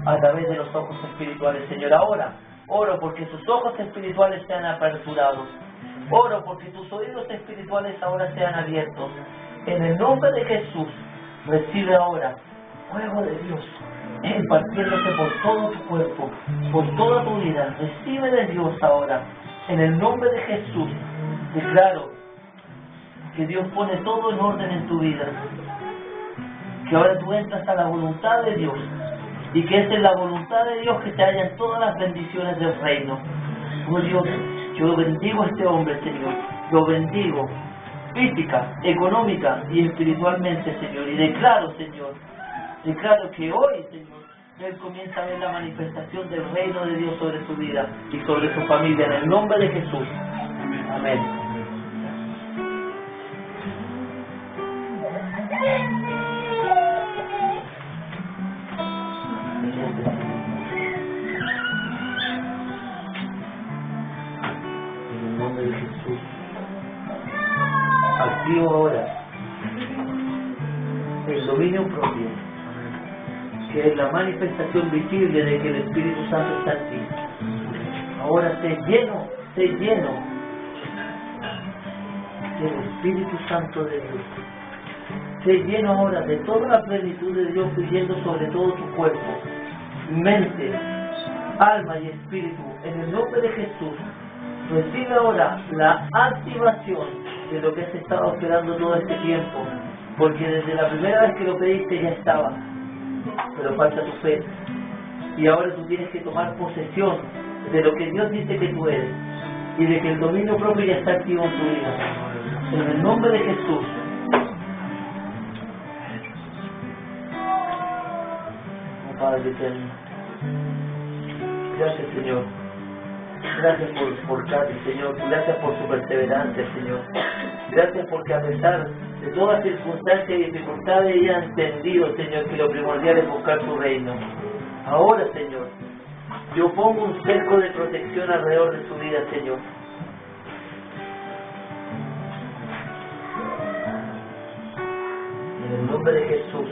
a través de los ojos espirituales, Señor. Ahora oro porque sus ojos espirituales sean aperturados. Oro porque tus oídos espirituales ahora sean abiertos. En el nombre de Jesús, recibe ahora fuego de Dios, impartiéndose por todo tu cuerpo, por toda tu vida. Recibe de Dios ahora. En el nombre de Jesús, declaro que Dios pone todo en orden en tu vida. Que ahora tú entras a la voluntad de Dios. Y que es en la voluntad de Dios que te hallan todas las bendiciones del reino. Oh Dios, yo bendigo a este hombre, Señor. Lo bendigo física, económica y espiritualmente, Señor. Y declaro, Señor, declaro que hoy, Señor, Él comienza a ver la manifestación del reino de Dios sobre su vida y sobre su familia. En el nombre de Jesús. Amén. En el nombre de Jesús. Activo ahora el dominio propio, que es la manifestación visible de que el Espíritu Santo está en ti. Ahora sé lleno del Espíritu Santo de Dios. Sé lleno ahora de toda la plenitud de Dios fluyendo sobre todo tu cuerpo, mente, alma y espíritu. En el nombre de Jesús, recibe ahora la activación de lo que has estado esperando todo este tiempo, porque desde la primera vez que lo pediste ya estaba, pero falta tu fe. Y ahora tú tienes que tomar posesión de lo que Dios dice que tú eres y de que el dominio propio ya está activo en tu vida. En el nombre de Jesús. Oh Padre eterno, gracias, Señor. Gracias por Katy, Señor. Gracias por su perseverancia, Señor. Gracias porque a pesar de todas circunstancias y dificultades ella ha entendido, Señor, que lo primordial es buscar su reino. Ahora, Señor, yo pongo un cerco de protección alrededor de su vida, Señor. nombre de Jesús.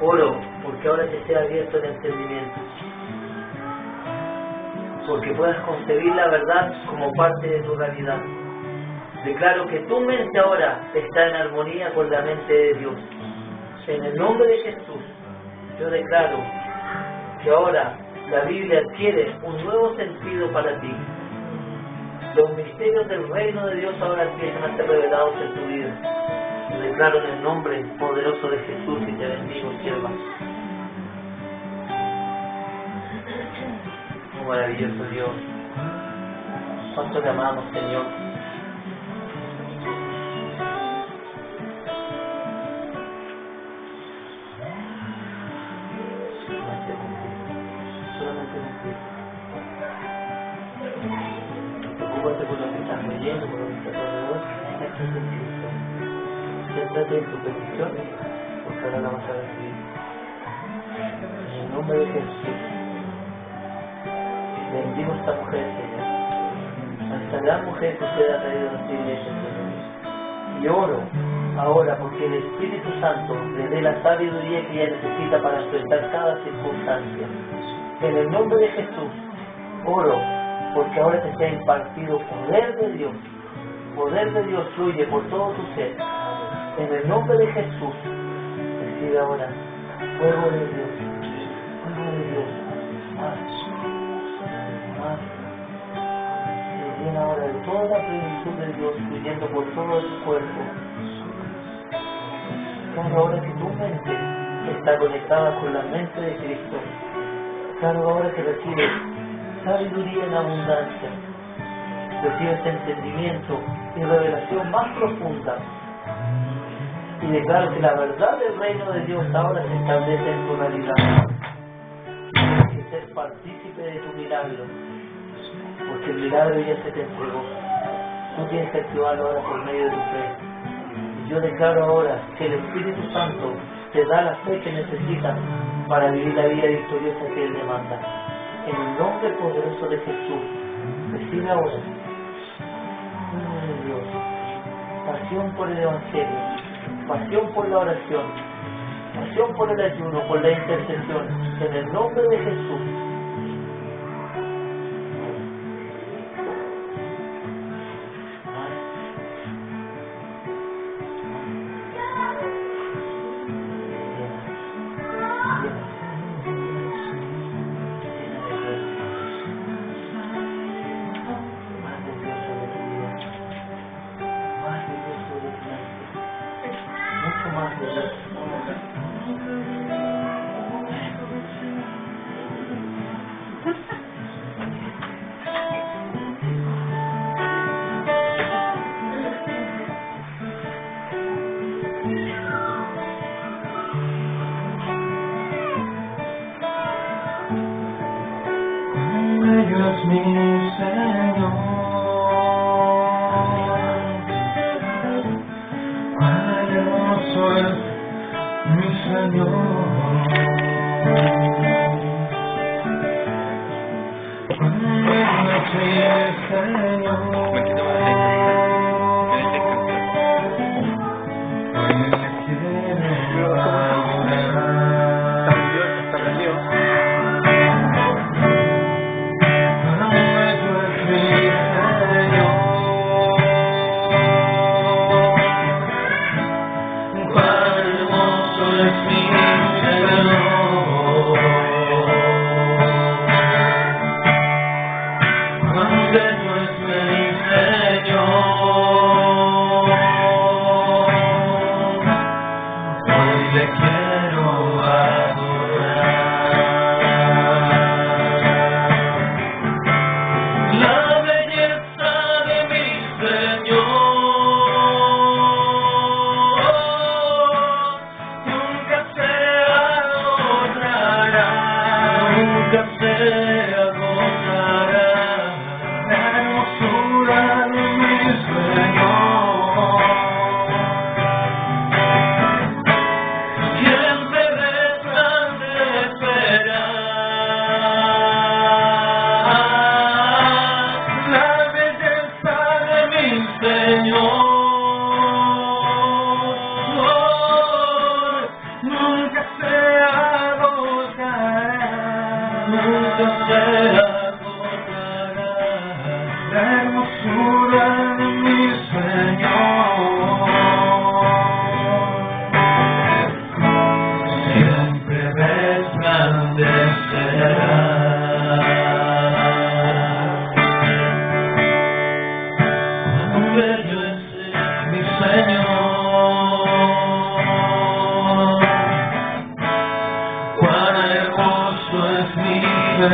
Oro porque ahora te sea abierto el entendimiento, porque puedas concebir la verdad como parte de tu realidad. Declaro que tu mente ahora está en armonía con la mente de Dios. En el nombre de Jesús, yo declaro que ahora la Biblia adquiere un nuevo sentido para ti. Los misterios del reino de Dios ahora empiezan a ser revelados en tu vida. Yo declaro en el nombre poderoso de Jesús y te bendigo, sierva. Oh, maravilloso Dios. Cuánto te amamos, Señor. Preocúpate por lo que estás leyendo, por lo que estás alrededor. Esto es en Cristo. Céntrate en tu petición, porque ahora la vas a recibir. En el nombre de Jesús. Bendigo a esta mujer, Señor. A esta gran mujer que usted ha traído a nuestra iglesia, Señor. Y oro ahora porque el Espíritu Santo le dé la sabiduría que ella necesita para enfrentar cada circunstancia. En el nombre de Jesús, oro porque ahora te sea impartido poder de Dios. Poder de Dios fluye por todo tu ser. En el nombre de Jesús, recibe ahora fuego de Dios. Fuego de Dios. Más. Se llena ahora de toda la plenitud de Dios fluyendo por todo tu cuerpo. Claro, ahora que tu mente está conectada con la mente de Cristo. Claro, ahora que recibes sabiduría en abundancia, recibes entendimiento y revelación más profunda. Y declaro que la verdad del reino de Dios ahora se establece en tu realidad. Tienes que ser partícipe de tu milagro, porque el milagro ya se te entregó. Tú tienes que activarlo ahora por medio de tu fe. Y yo declaro ahora que el Espíritu Santo te da la fe que necesitas para vivir la vida victoriosa que Él demanda. En el nombre poderoso de Jesús, recibe ahora, Hijo de Dios, pasión por el Evangelio, pasión por la oración, pasión por el ayuno, por la intercesión, en el nombre de Jesús. Dios mi Señor, cuán hermoso es mi Señor, cuán bello es mi Señor, hoy le quiero adorar. Señor.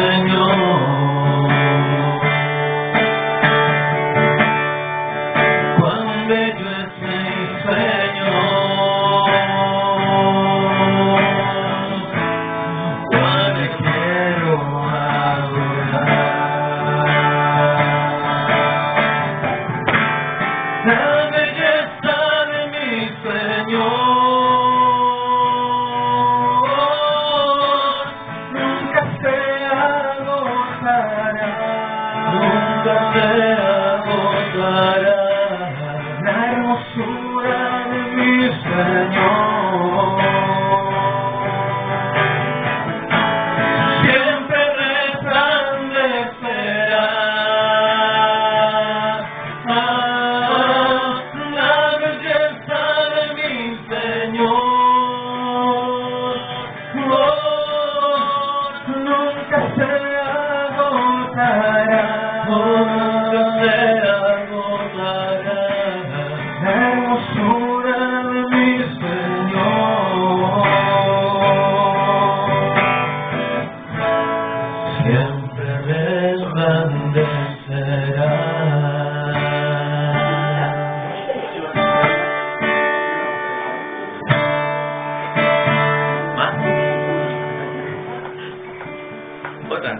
Señor. Cuán bello es mi Señor. Cuán le quiero adorar. La belleza de mi Señor nunca se agotará. Nunca se agotará. La hermosura de mi Señor siempre resplandecerá. La belleza de mi Señor nunca se agotará. Nunca se agotará. La hermosura de mi Señor siempre resplandecerá. ¿Más? ¿Otra?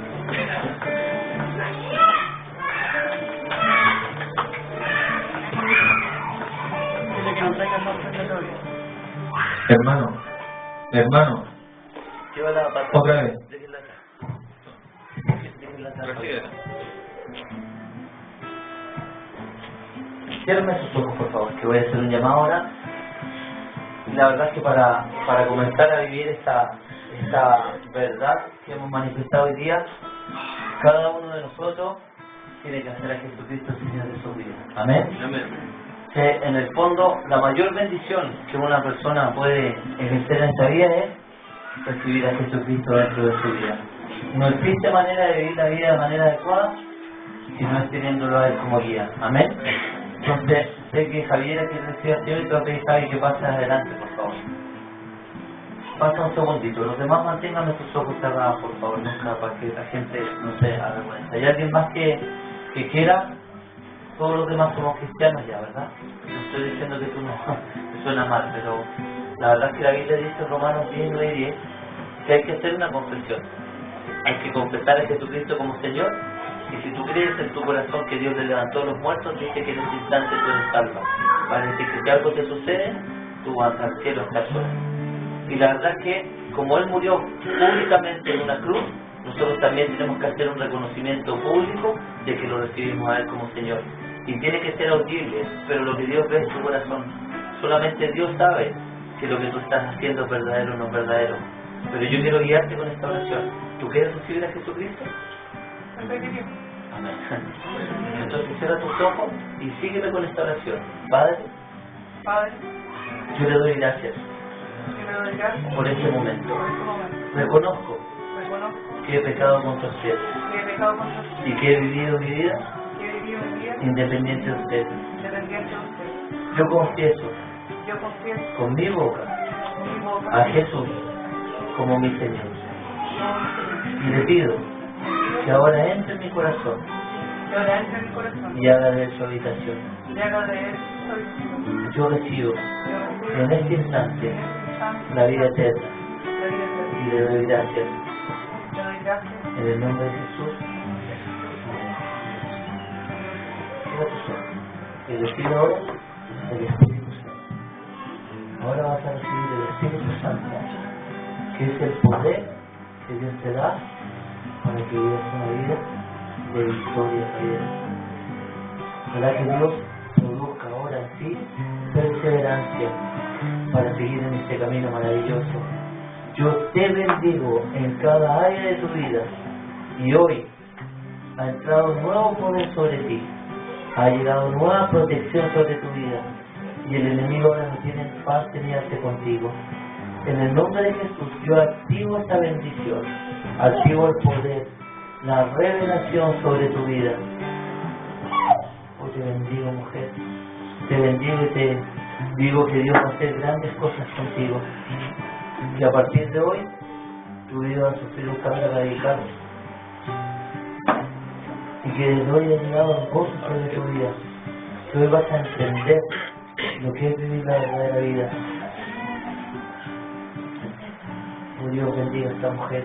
Hermano, Llévala para otra vez. Déjenla acá. Déjenla acá. Cierren sus ojos, por favor, que voy a hacer un llamado ahora. Y la verdad es que para comenzar a vivir esta verdad que hemos manifestado hoy día, cada uno de nosotros tiene que hacer a Jesucristo el Señor de su vida. Amén. Amén. Que en el fondo la mayor bendición que una persona puede ejercer en esta vida es recibir a Jesucristo dentro de su vida. No existe manera de vivir la vida de manera adecuada si no es teniéndolo a Él como guía. Amén. Entonces, sé que Javiera quiere decir al Señor y te voy a pedir, Javi, que pases adelante, por favor. Pasa un segundito. Los demás mantengan sus ojos cerrados, por favor, nunca, para que la gente no se avergüenza. ¿Hay alguien más que quiera? Todos los demás somos cristianos ya, ¿verdad? No estoy diciendo que tú no, te suena mal, pero la verdad es que la Biblia dice en Romanos 10, 9 y 10 que hay que hacer una confesión. Hay que confesar a Jesucristo como Señor, y si tú crees en tu corazón que Dios le levantó a los muertos, dice que en ese instante tú eres salva. Para decir que si algo te sucede, tú vas al cielo a estar solo. Y la verdad es que, como Él murió públicamente en una cruz, nosotros también tenemos que hacer un reconocimiento público de que lo recibimos a Él como Señor. Y tiene que ser audible, pero lo que Dios ve es tu corazón. Solamente Dios sabe si lo que tú estás haciendo es verdadero o no es verdadero. Pero yo quiero guiarte con esta oración. ¿Tú quieres recibir a Jesucristo? Amén. Entonces cierra tus ojos y sígueme con esta oración. Padre, yo le doy gracias por este momento. Reconozco que he pecado contra usted y que he vivido mi vida independiente de usted. Yo confieso con mi boca a Jesús como mi Señor. Y le pido que ahora entre en mi corazón y haga de él su habitación. Yo recibo en este instante la vida eterna y le doy gracias. En el nombre de Jesús. Cierra tus ojos. Y le pido ahora el Espíritu Santo. Ahora vas a recibir el Espíritu Santo, que es el poder que Dios te da para que vivas una vida de victoria. Ojalá que Dios produzca ahora en ti perseverancia para seguir en este camino maravilloso. Yo te bendigo en cada área de tu vida y hoy ha entrado un nuevo poder sobre ti, ha llegado nueva protección sobre tu vida y el enemigo ahora no tiene parte ni arte contigo. En el nombre de Jesús yo activo esta bendición, activo el poder, la revelación sobre tu vida. Hoy te bendigo, mujer, te bendigo y te digo que Dios va a hacer grandes cosas contigo. Que a partir de hoy tu vida va a sufrir un cambio radical. que hoy ha llegado el gozo sobre tu vida, que hoy vas a entender lo que es vivir la verdadera vida. Oh Dios, bendiga a esta mujer.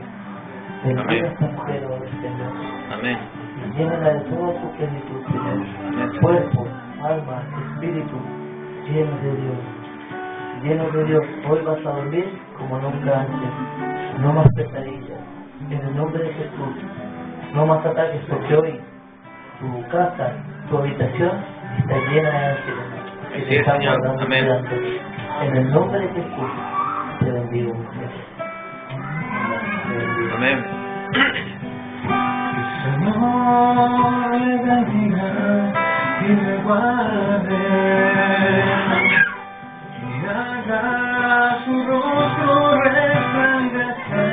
Bendiga a esta mujer, oh Señor. Amén. Y llénala de toda tu plenitud, Señor. Amén. Cuerpo, alma, espíritu, lleno de Dios. Lleno de Dios. Hoy vas a dormir como nunca antes. No más pesadillas. En el nombre de Jesús. No más ataques, porque hoy tu casa, tu habitación está llena de ángeles. Que te están Señor. guardando y Amén. cuidando. En el nombre de Jesús te bendigo, mujer. Te bendigo. Amén. Señor, le bendiga y le guarde, y haga su rostro resplandecer,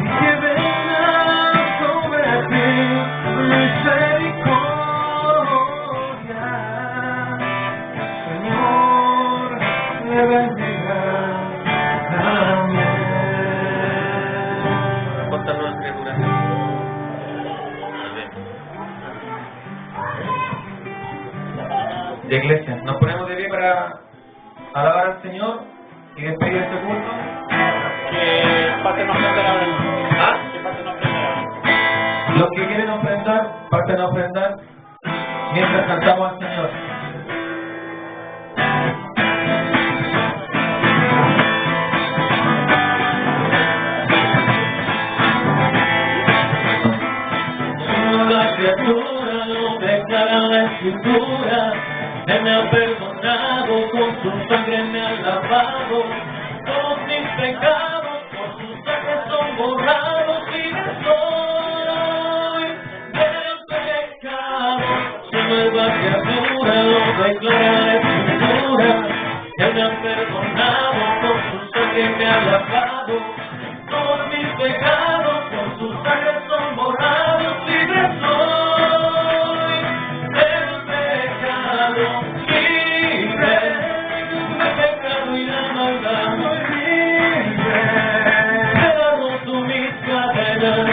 y que venga sobre ti misericordia. Señor, le bendiga. Amén. Contanos, criaturas. Amén. De iglesia, nos ponemos de pie para alabar al Señor y despedir este culto. Que pasen a ofrendar ahora. ¿Ah? Que pasen a ofrendar ahora. Los que quieren ofrendar, parten a ofrendar mientras cantamos al Señor. Toda criatura lo declara en la Escritura. Él me ha perdonado, con su sangre me ha lavado. Todos mis pecados por su sangre son borrados. Libre soy del pecado. Soy nueva criatura, lo declara en la Escritura. Él me ha perdonado, con su sangre me ha lavado. Todos mis pecados por su sangre son borrados. Libre soy del pecado, libre del pecado y la maldad. Soy libre, Él ha roto mis cadenas.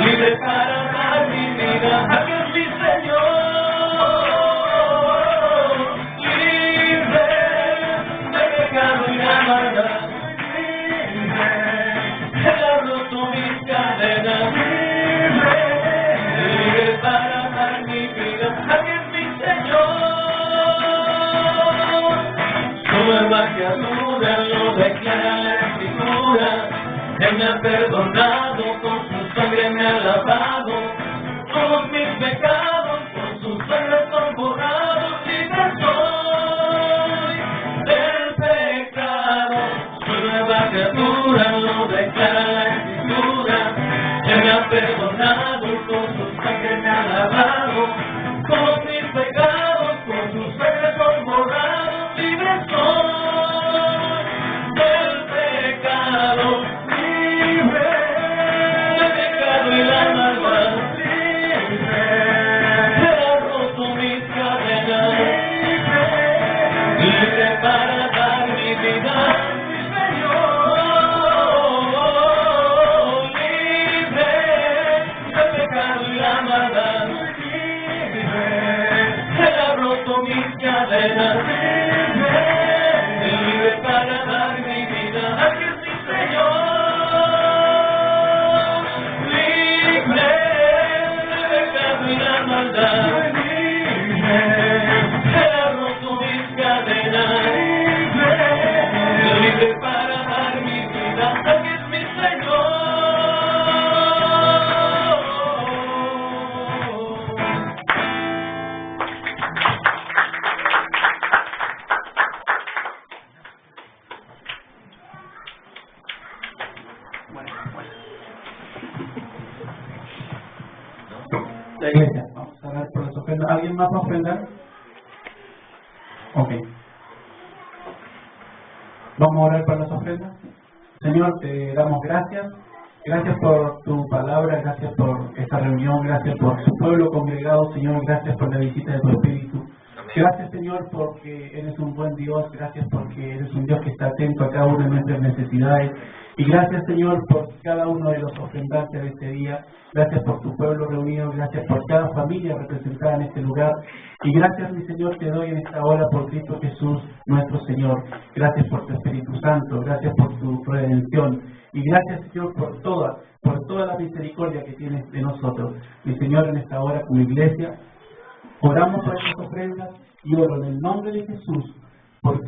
Libre para dar mi vida a que es mi Señor. Libre del pecado y la maldad. Él ha roto mis cadenas, libre para dar mi vida a que es mi Señor. Su nueva criatura lo declara la Escritura. Él me ha perdonado, con su sangre me ha lavado. Todos mis pecados con su sangre son borrados. Libre soy del pecado. Su nueva criatura lo declara la Escritura. Él me ha perdonado, con su sangre me ha lavado. Todos mis pecados con su sangre son borrados. Libre soy del pecado, libre del pecado y la maldad. Él ha roto mis cadenas, libre para dar mi vida. Mis cadenas, libre para dar mi vida a que es mi Señor. Libre del pecado y la maldad. Él ha roto mis cadenas, libre para dar mi vida a que es mi Señor. La iglesia, vamos a orar por las ofrendas. ¿Alguien más va a ofrendar? Ok. Vamos a orar por las ofrendas. Señor, te damos gracias. Gracias por tu palabra, gracias por esta reunión, gracias por tu pueblo congregado, Señor, gracias por la visita de tu Espíritu. Gracias, Señor, porque eres un buen Dios. Gracias porque eres un Dios que está atento a cada una de nuestras necesidades. Y gracias, Señor, por cada uno de los ofrendantes de este día. Gracias por tu pueblo reunido. Gracias por cada familia representada en este lugar. Y gracias, mi Señor, te doy en esta hora por Cristo Jesús, nuestro Señor. Gracias por tu Espíritu Santo. Gracias por tu redención. Y gracias, Señor, por toda la misericordia que tienes de nosotros. Mi Señor, en esta hora como iglesia, oramos por estas ofrendas y oro en el nombre de Jesús, porque